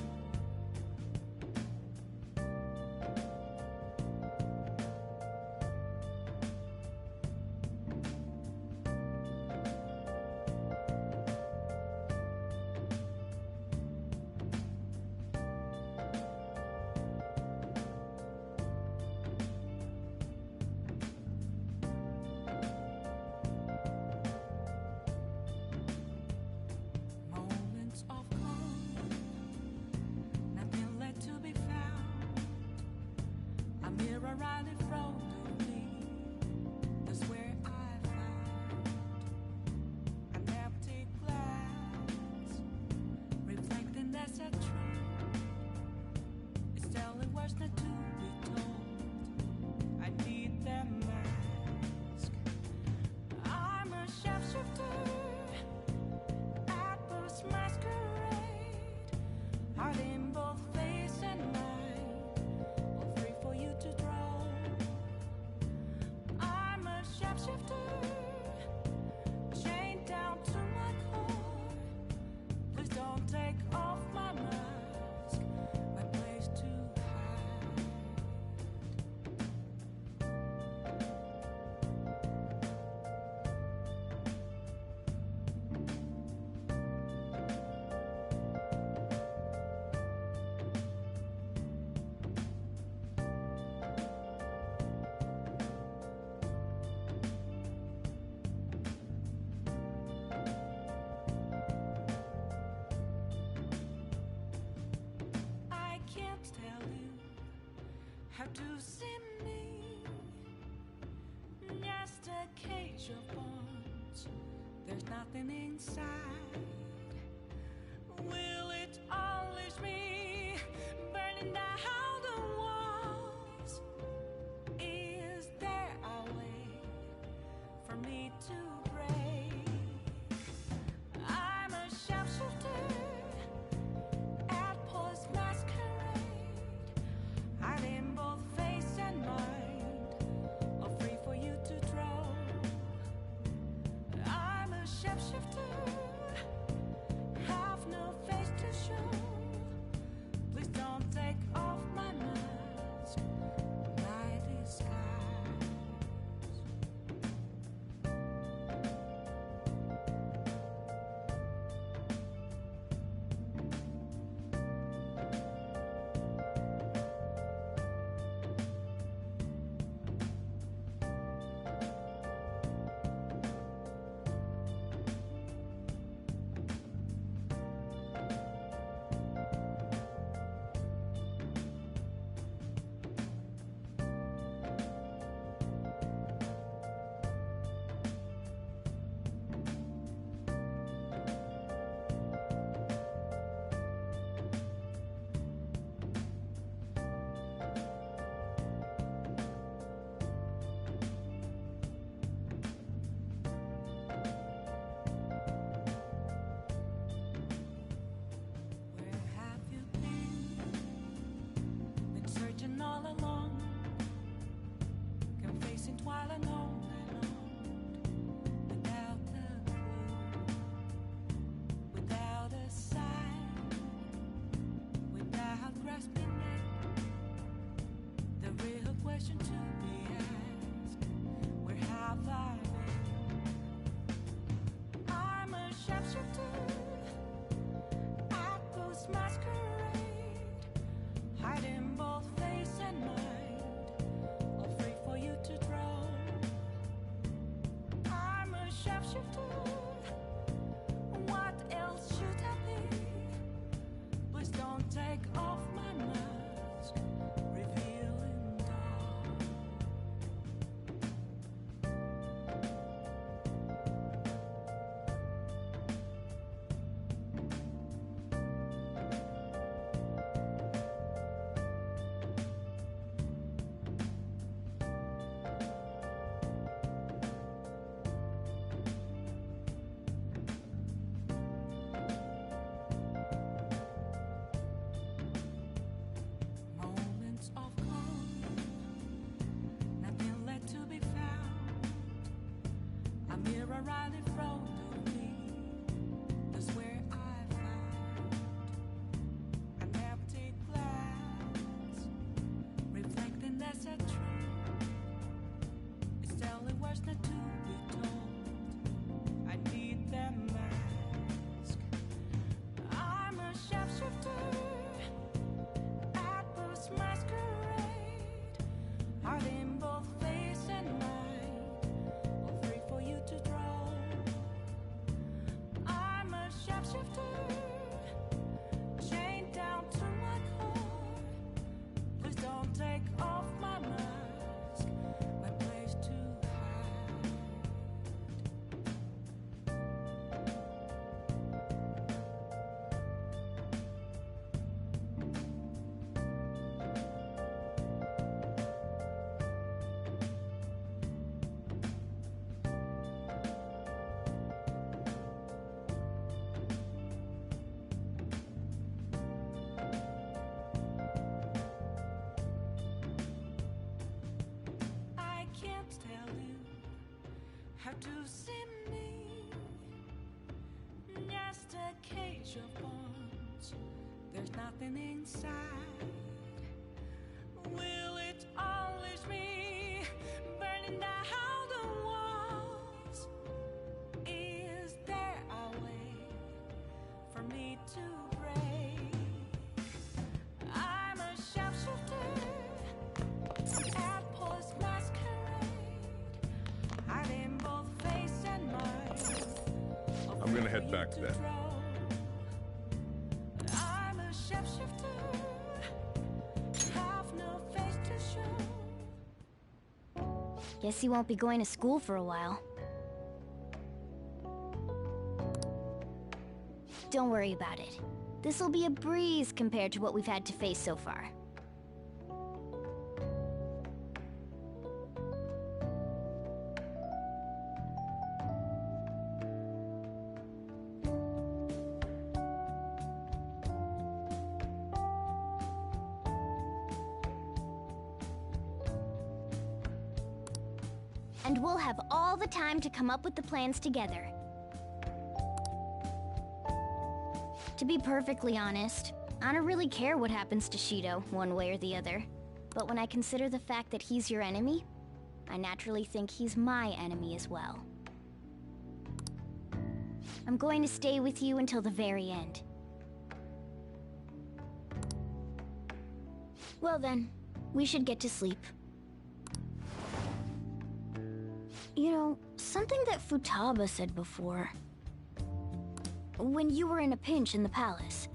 Moments of calm, nothing left to be found. A mirror right in front of me, that's where I found an empty glass, reflecting that's a truth. It's telling words not to be told. I need that mask. I'm a sharpshooter at Post Masquerade, hiding both face and mind, all free for you to draw. I'm a sharpshifter, chained down to my core. Please don't take off my mask, my place to hide. I can't tell you how to see me. Just a cage of bones, there's nothing inside. Will it always be burning down the walls? Is there a way for me to break? I'm a sharpshooter at Post Masquerade, hiding both face and mind, all free for you to draw. I'm a shapeshifter out to see me. Just a cage of bones. There's nothing inside. Will it always be burning down the walls? Is there a way for me to break? I'm a sharpshooter at Paul's masquerade, hiding both face and mind. I'm gonna head back then. I'm a shapeshifter, have no face to show. Guess he won't be going to school for a while. Don't worry about it. This'll be a breeze compared to what we've had to face so far. And we'll have all the time to come up with the plans together. To be perfectly honest, I don't really care what happens to Shido, one way or the other. But when I consider the fact that he's your enemy, I naturally think he's my enemy as well. I'm going to stay with you until the very end. Well then, we should get to sleep. You know, something that Futaba said before. When you were in a pinch in the palace,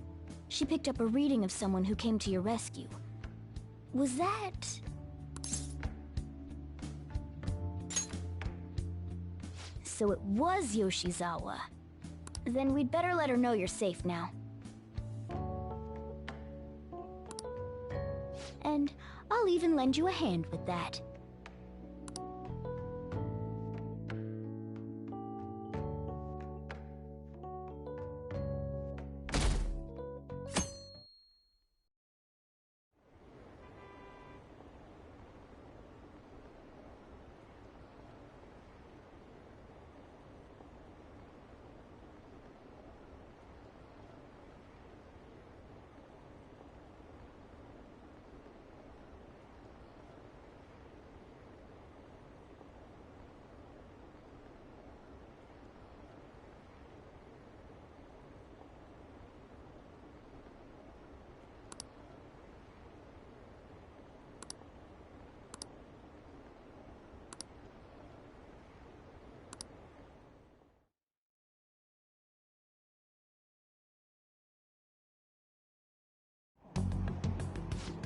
she picked up a reading of someone who came to your rescue. Was that... So it was Yoshizawa. Then we'd better let her know you're safe now. And I'll even lend you a hand with that.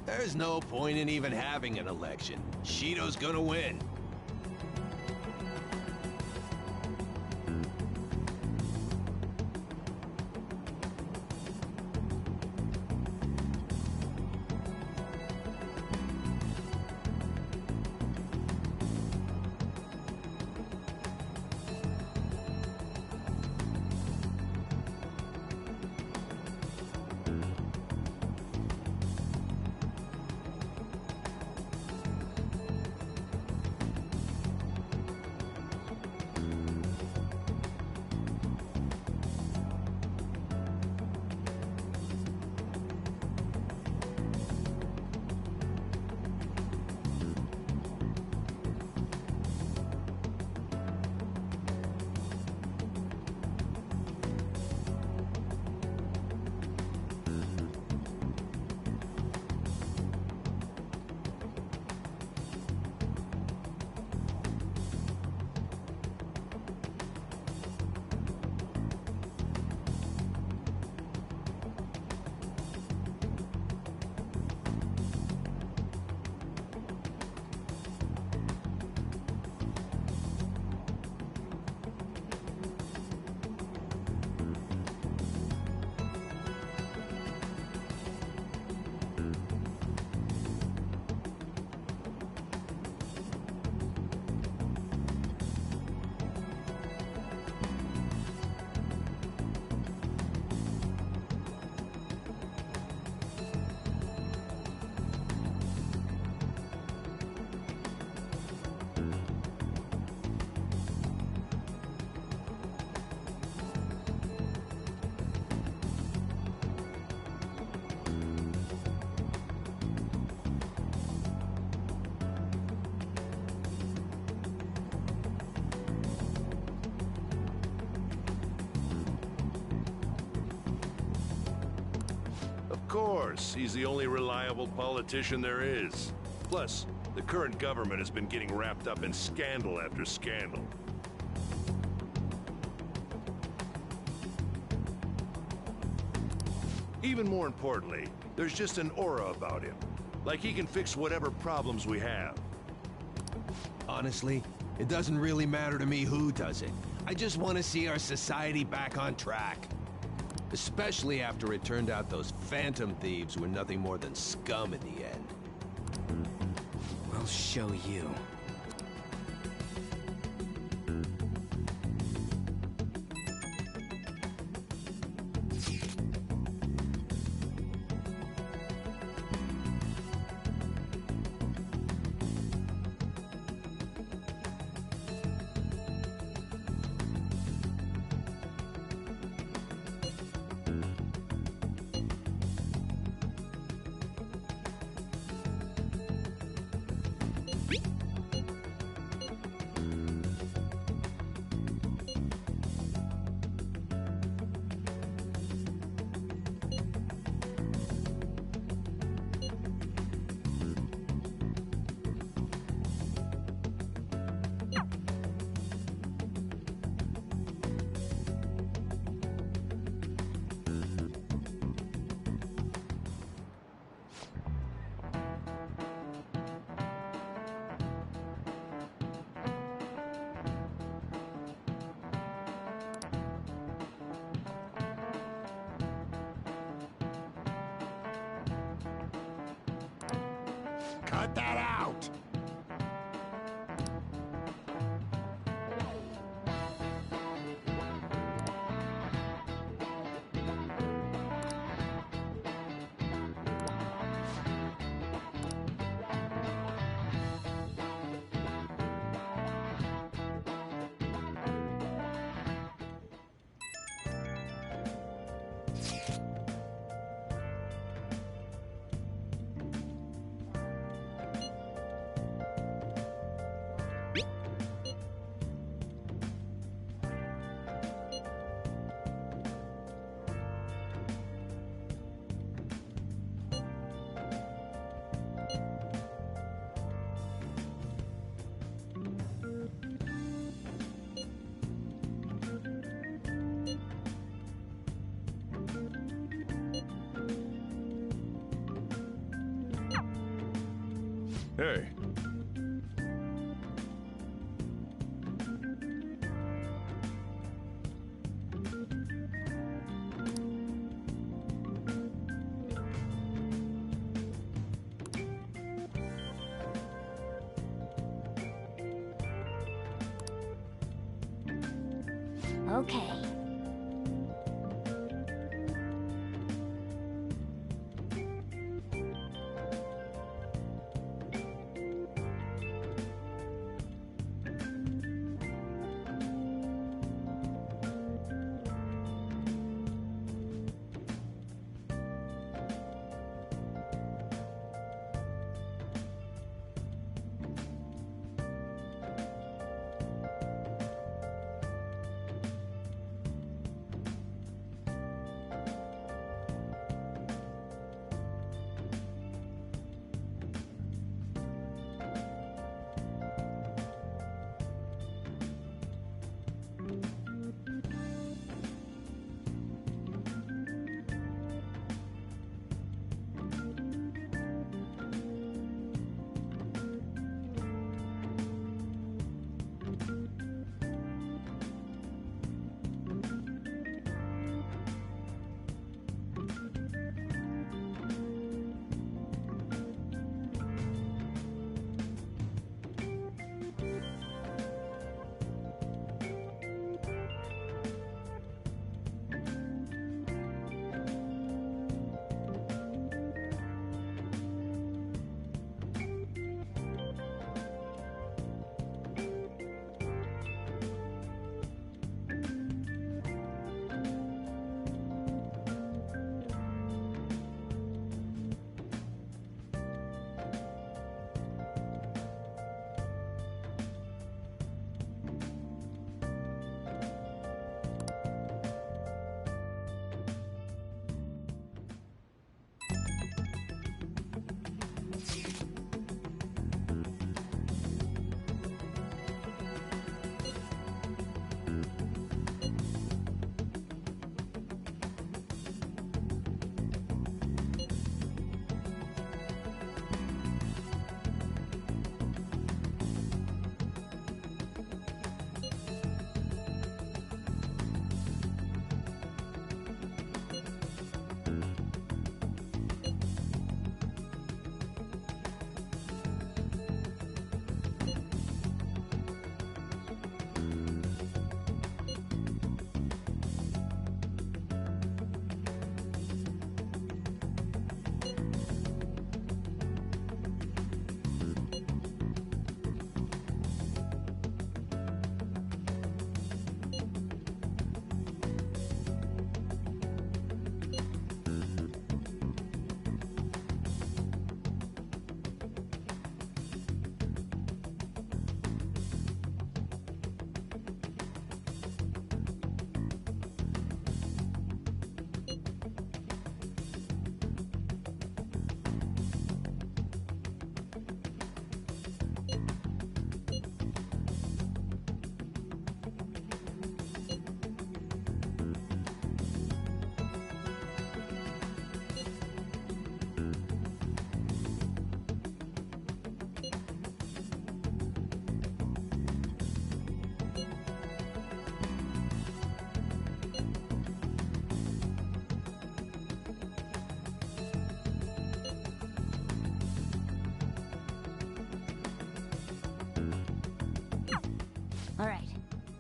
There's no point in even having an election. Shido's gonna win. course. He's the only reliable politician there is. Plus, the current government has been getting wrapped up in scandal after scandal. Even more importantly, there's just an aura about him. Like he can fix whatever problems we have. Honestly, it doesn't really matter to me who does it. I just want to see our society back on track. Especially after it turned out those Phantom Thieves were nothing more than scum in the end. We'll show you. Cut that out! Hey. Okay.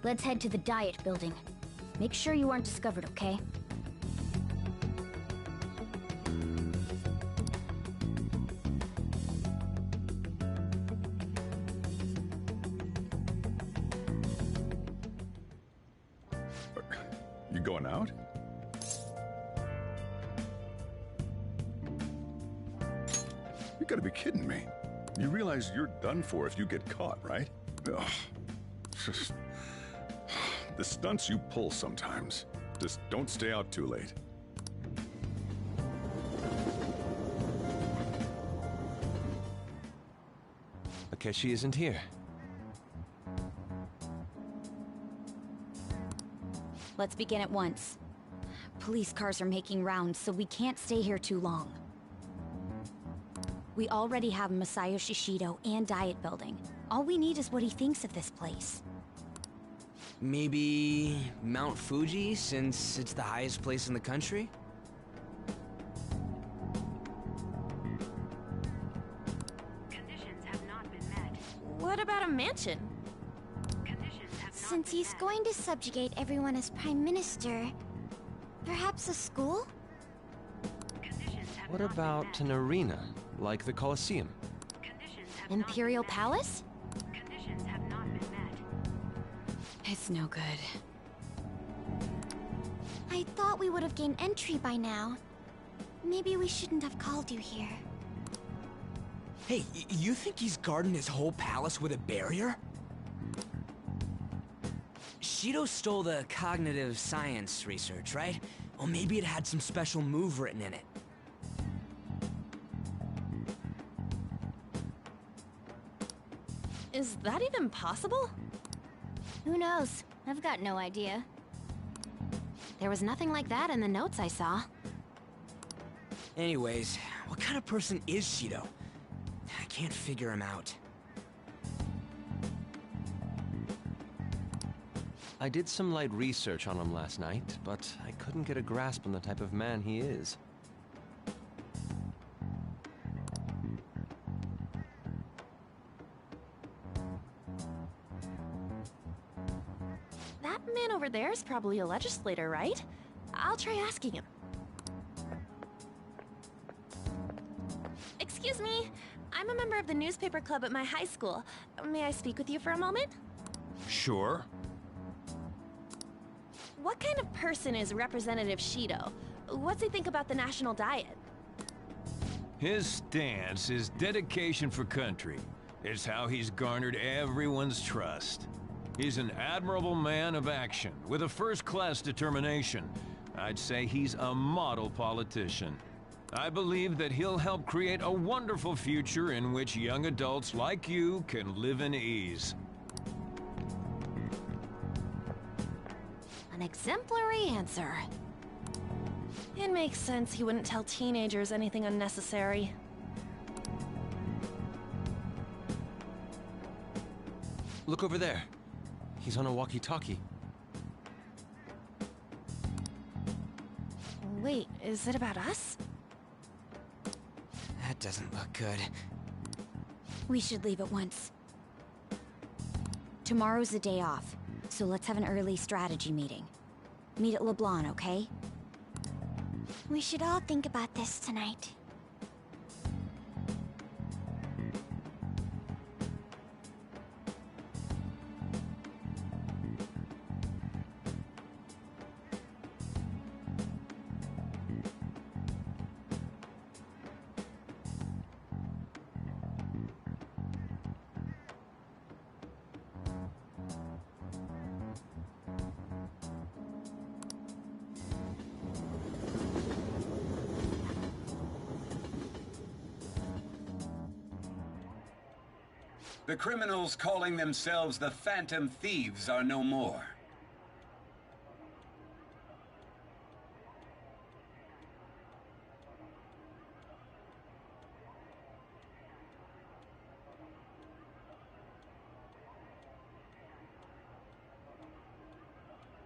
Let's head to the Diet Building. Make sure you aren't discovered, okay? You going out? You gotta be kidding me. You realize you're done for if you get caught, right? Ugh. The stunts you pull sometimes. Just don't stay out too late. Akechi isn't here. Let's begin at once. Police cars are making rounds, so we can't stay here too long. We already have Masayoshi Shido and Diet Building. All we need is what he thinks of this place. Maybe Mount Fuji, since it's the highest place in the country? Conditions have not been met. What about a mansion? Since he's going to subjugate everyone as Prime Minister, perhaps a school? What about an arena, like the Colosseum? Imperial Palace? It's no good. I thought we would have gained entry by now. Maybe we shouldn't have called you here. Hey, you think he's guarding his whole palace with a barrier? Shido stole the cognitive science research, right? Well, maybe it had some special move written in it. Is that even possible? Who knows? I've got no idea. There was nothing like that in the notes I saw. Anyways, what kind of person is Shido? I can't figure him out. I did some light research on him last night, but I couldn't get a grasp on the type of man he is. That man over there is probably a legislator, right? I'll try asking him. Excuse me, I'm a member of the newspaper club at my high school. May I speak with you for a moment? Sure. What kind of person is Representative Shido? What's he think about the national diet? His stance is dedication for country. It's how he's garnered everyone's trust. He's an admirable man of action, with a first-class determination. I'd say he's a model politician. I believe that he'll help create a wonderful future in which young adults like you can live in ease. An exemplary answer. It makes sense he wouldn't tell teenagers anything unnecessary. Look over there. He's on a walkie-talkie. Wait, is it about us? That doesn't look good. We should leave at once. Tomorrow's the day off, so let's have an early strategy meeting. Meet at LeBlanc, okay? We should all think about this tonight. The criminals calling themselves the Phantom Thieves are no more.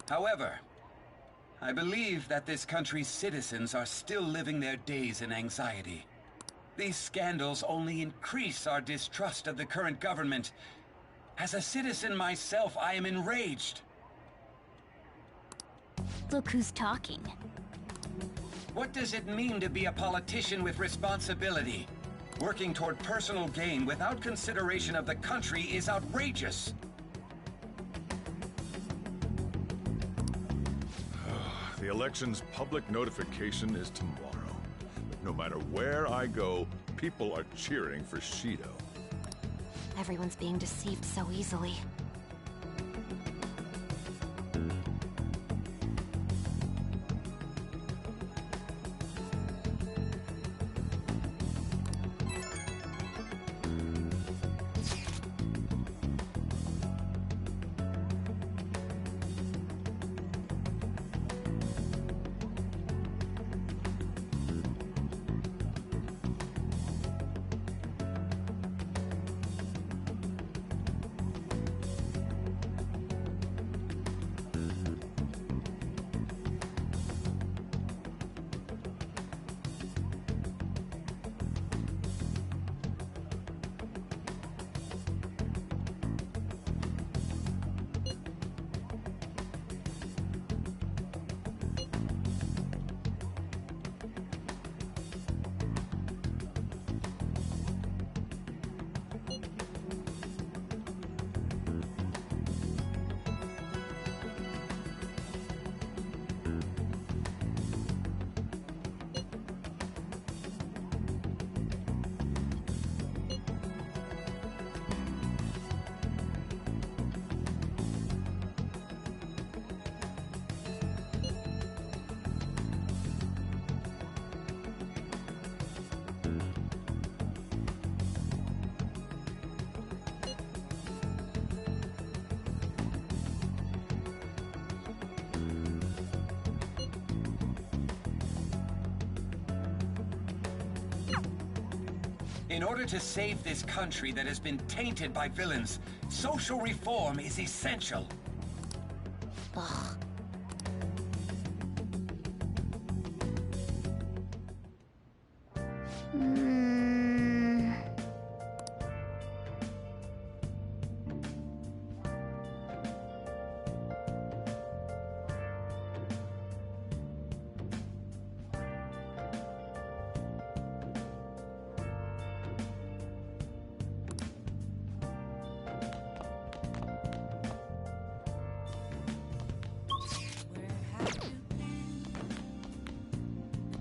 However, I believe that this country's citizens are still living their days in anxiety. These scandals only increase our distrust of the current government. As a citizen myself, I am enraged. Look who's talking. What does it mean to be a politician with responsibility? Working toward personal gain without consideration of the country is outrageous. The election's public notification is tomorrow. But no matter where I go, people are cheering for Shido. Everyone's being deceived so easily. In order to save this country that has been tainted by villains, social reform is essential. Ugh.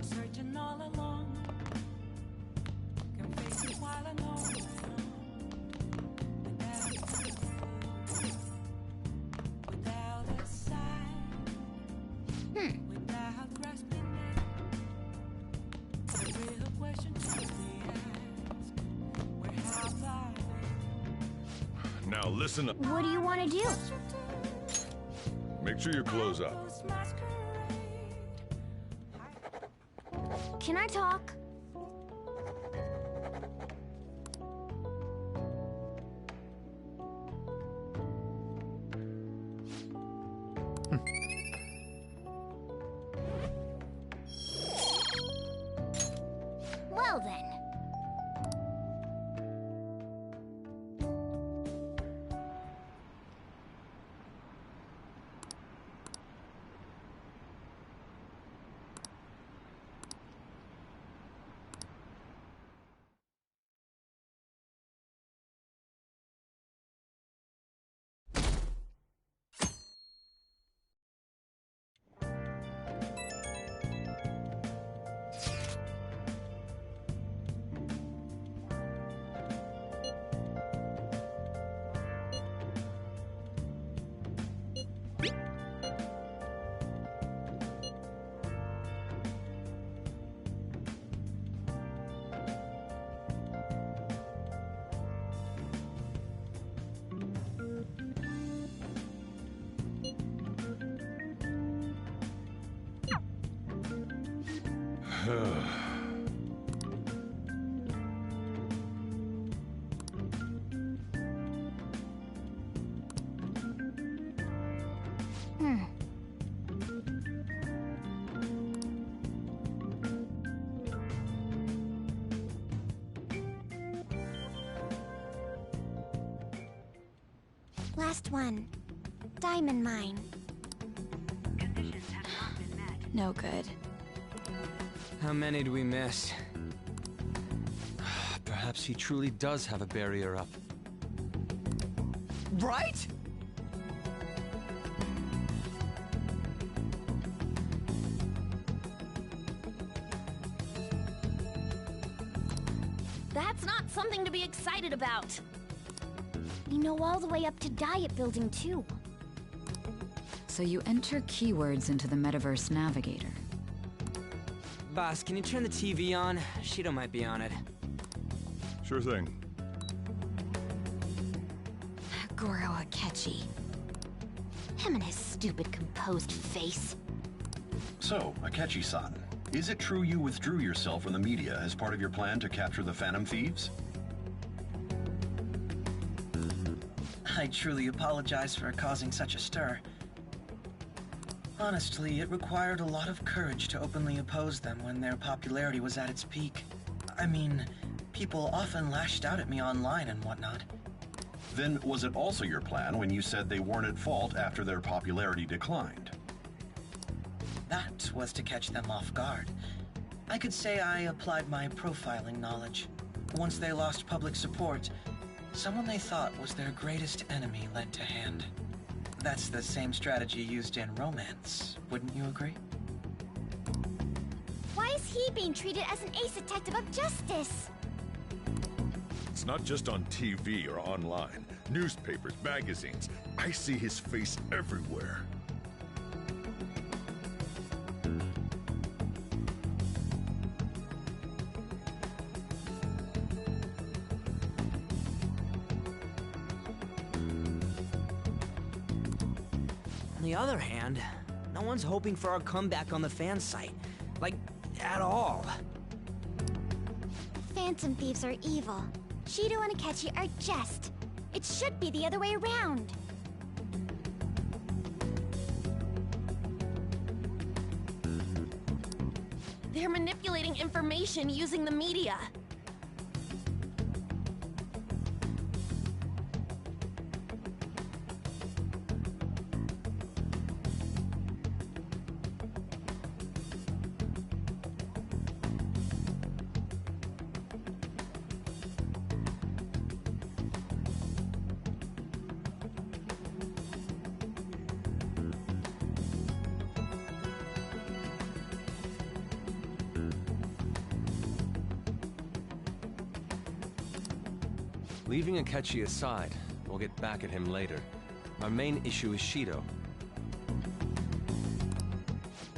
Searching all along, can face it while I know without a sign, without grasping it. The real question to be asked: where have I been? Now listen up. What do you want to do? Make sure you close up. Can I talk? Well then. Last one. Diamond mine. Conditions have not No good. How many do we miss? Perhaps he truly does have a barrier up. Right? That's not something to be excited about. We know all the way up to Diet Building, too. So you enter keywords into the Metaverse Navigator. Boss, can you turn the TV on? Shido might be on it. Sure thing. Goro Akechi. Him and his stupid composed face. So, Akechi-san, is it true you withdrew yourself from the media as part of your plan to capture the Phantom Thieves? I truly apologize for causing such a stir. Honestly, it required a lot of courage to openly oppose them when their popularity was at its peak. I mean, people often lashed out at me online and whatnot. Then was it also your plan when you said they weren't at fault after their popularity declined? That was to catch them off guard. I could say I applied my profiling knowledge. Once they lost public support, someone they thought was their greatest enemy led to hand. That's the same strategy used in romance, wouldn't you agree? Why is he being treated as an ace detective of justice? It's not just on TV or online. Newspapers, magazines. I see his face everywhere. On the other hand, no one's hoping for our comeback on the fan site. Like, at all. Phantom Thieves are evil. Shido and Akechi are just. It should be the other way around. They're manipulating information using the media. Leaving Akechi aside, we'll get back at him later. Our main issue is Shido.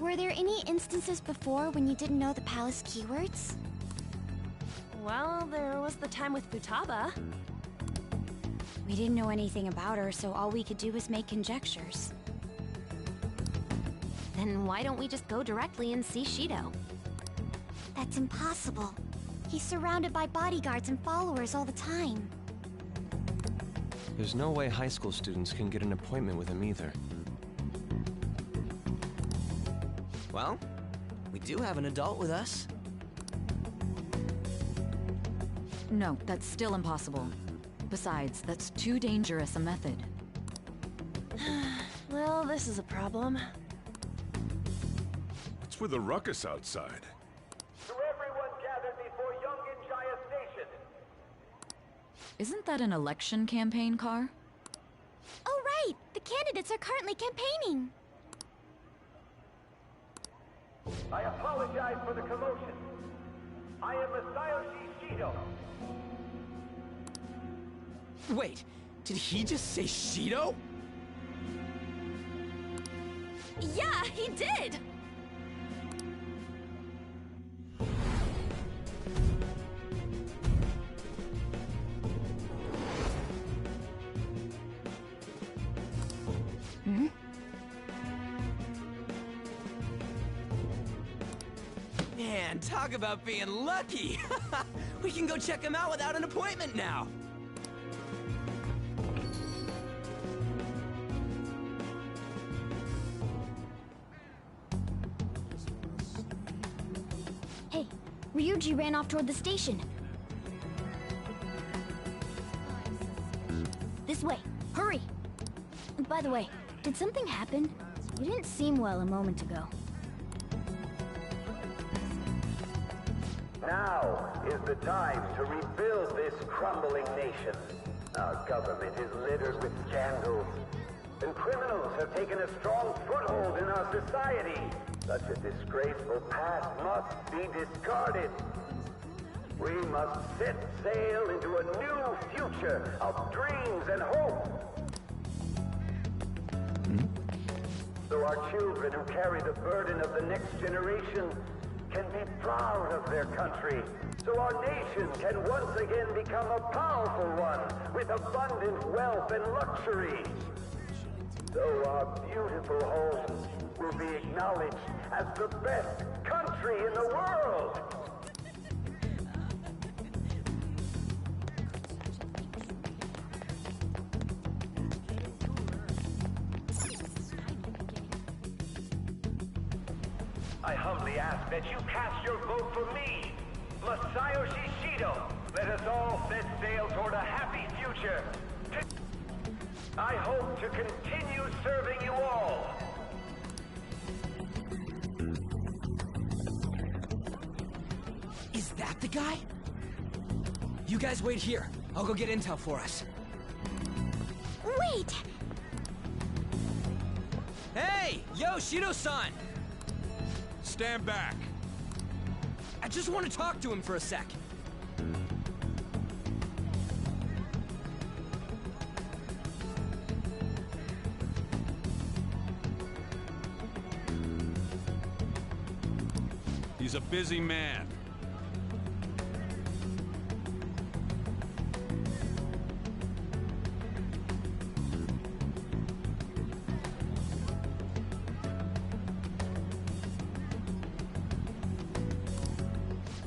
Were there any instances before when you didn't know the palace keywords? Well, there was the time with Futaba. We didn't know anything about her, so all we could do was make conjectures. Then why don't we just go directly and see Shido? That's impossible. He's surrounded by bodyguards and followers all the time. There's no way high school students can get an appointment with him either. Well, we do have an adult with us. No, that's still impossible. Besides, that's too dangerous a method. Well, this is a problem. What's with the ruckus outside? To everyone gathered before Yongen-Jaya Station. Isn't that an election campaign car? Oh, right! The candidates are currently campaigning. I apologize for the commotion. I am Masayoshi Shido. Wait, did he just say Shido? Yeah, he did! Man, talk about being lucky! We can go check him out without an appointment now! Hey, Ryuji ran off toward the station. This way, hurry! By the way, did something happen? You didn't seem well a moment ago. Now is the time to rebuild this crumbling nation. Our government is littered with scandals, and criminals have taken a strong foothold in our society. Such a disgraceful past must be discarded. We must set sail into a new future of dreams and hope. So our children who carry the burden of the next generation can be proud of their country. So our nation can once again become a powerful one with abundant wealth and luxury. So our beautiful home will be acknowledged as the best country in the world. I humbly ask that you cast your vote for me, Masayoshi Shido. Let us all set sail toward a happy future. I hope to continue serving you all. Is that the guy? You guys wait here. I'll go get intel for us. Wait! Hey! Yo, Shido-san! Stand back. I just want to talk to him for a sec. He's a busy man.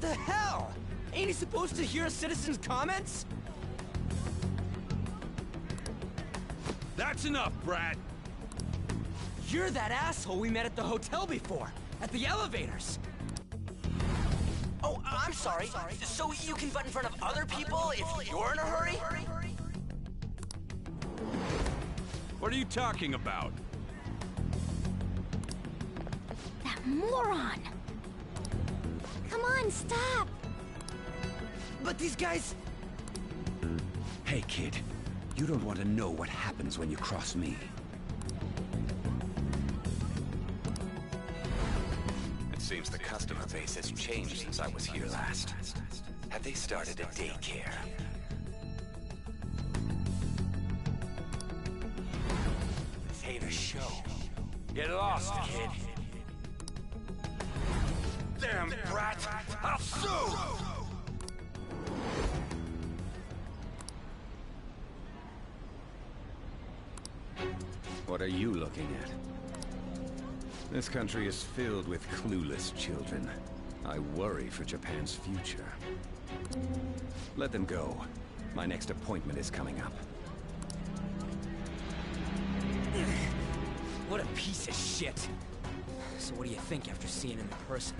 The hell? Ain't he supposed to hear a citizen's comments? That's enough, Brad. You're that asshole we met at the hotel before, at the elevators. Oh, I'm sorry. So you can butt in front of other people if you're in a hurry? What are you talking about? That moron! Come on, stop! But these guys... Hey, kid. You don't want to know what happens when you cross me. It seems the customer base has changed since I was here last. Have they started a daycare? This ain't a show. Get lost, kid. Damn brat! I'll sue! What are you looking at? This country is filled with clueless children. I worry for Japan's future. Let them go. My next appointment is coming up. What a piece of shit. So what do you think after seeing him in person?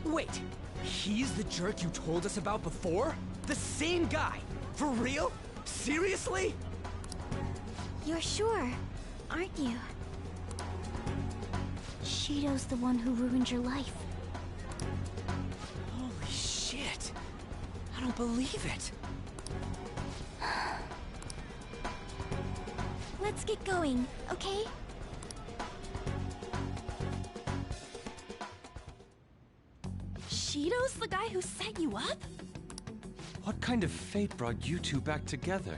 Wait, he's the jerk you told us about before? The same guy? For real? Seriously? You're sure, aren't you? Shido's the one who ruined your life. Holy shit. I don't believe it. Let's get going, okay? Shido's the guy who set you up? What kind of fate brought you two back together?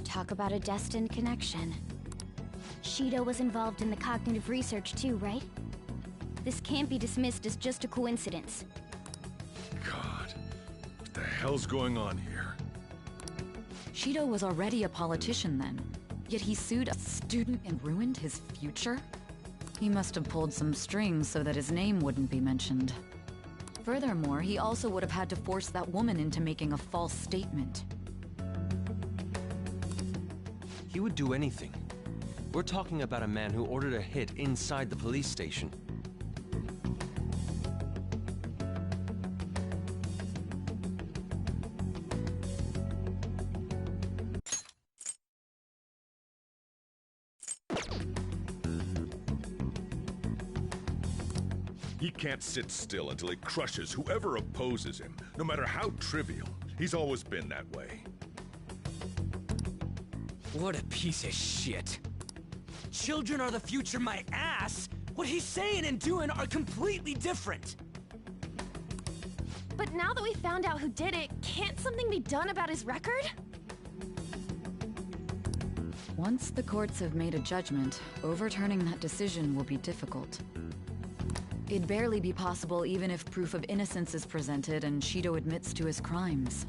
Talk about a destined connection. Shido was involved in the cognitive research too, right? This can't be dismissed as just a coincidence. God, what the hell's going on here? Shido was already a politician then, yet he sued a student and ruined his future? He must have pulled some strings so that his name wouldn't be mentioned. Furthermore, he also would have had to force that woman into making a false statement. He would do anything. We're talking about a man who ordered a hit inside the police station. He can't sit still until he crushes whoever opposes him, no matter how trivial. He's always been that way. What a piece of shit. Children are the future, my ass! What he's saying and doing are completely different! But now that we found out who did it, can't something be done about his record? Once the courts have made a judgment, overturning that decision will be difficult. It'd barely be possible even if proof of innocence is presented and Shido admits to his crimes.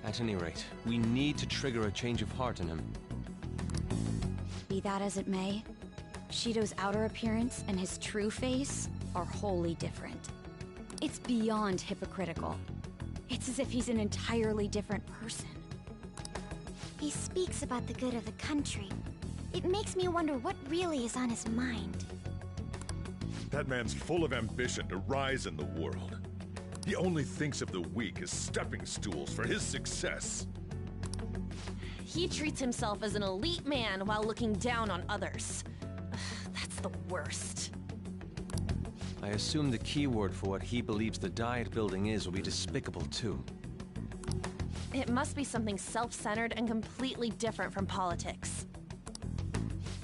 At any rate, we need to trigger a change of heart in him. Be that as it may, Shido's outer appearance and his true face are wholly different. It's beyond hypocritical. It's as if he's an entirely different person. He speaks about the good of the country. It makes me wonder what really is on his mind. That man's full of ambition to rise in the world. He only thinks of the weak as stepping stools for his success. He treats himself as an elite man while looking down on others. That's the worst. I assume the key word for what he believes the Diet Building is will be despicable too. It must be something self-centered and completely different from politics.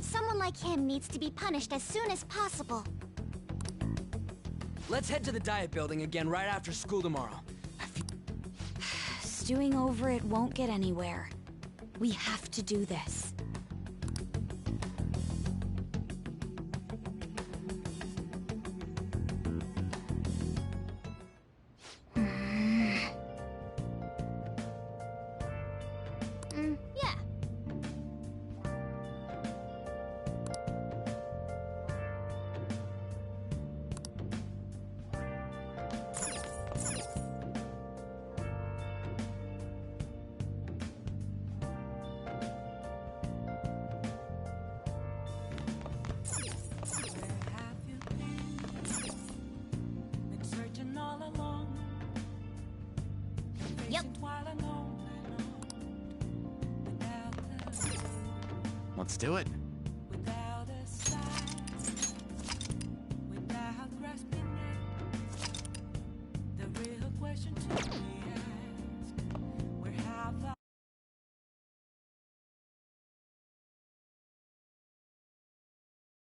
Someone like him needs to be punished as soon as possible. Let's head to the Diet Building again right after school tomorrow. Stewing over it won't get anywhere. We have to do this. Yeah. Been searching all along. Yep. While I know Let's do it.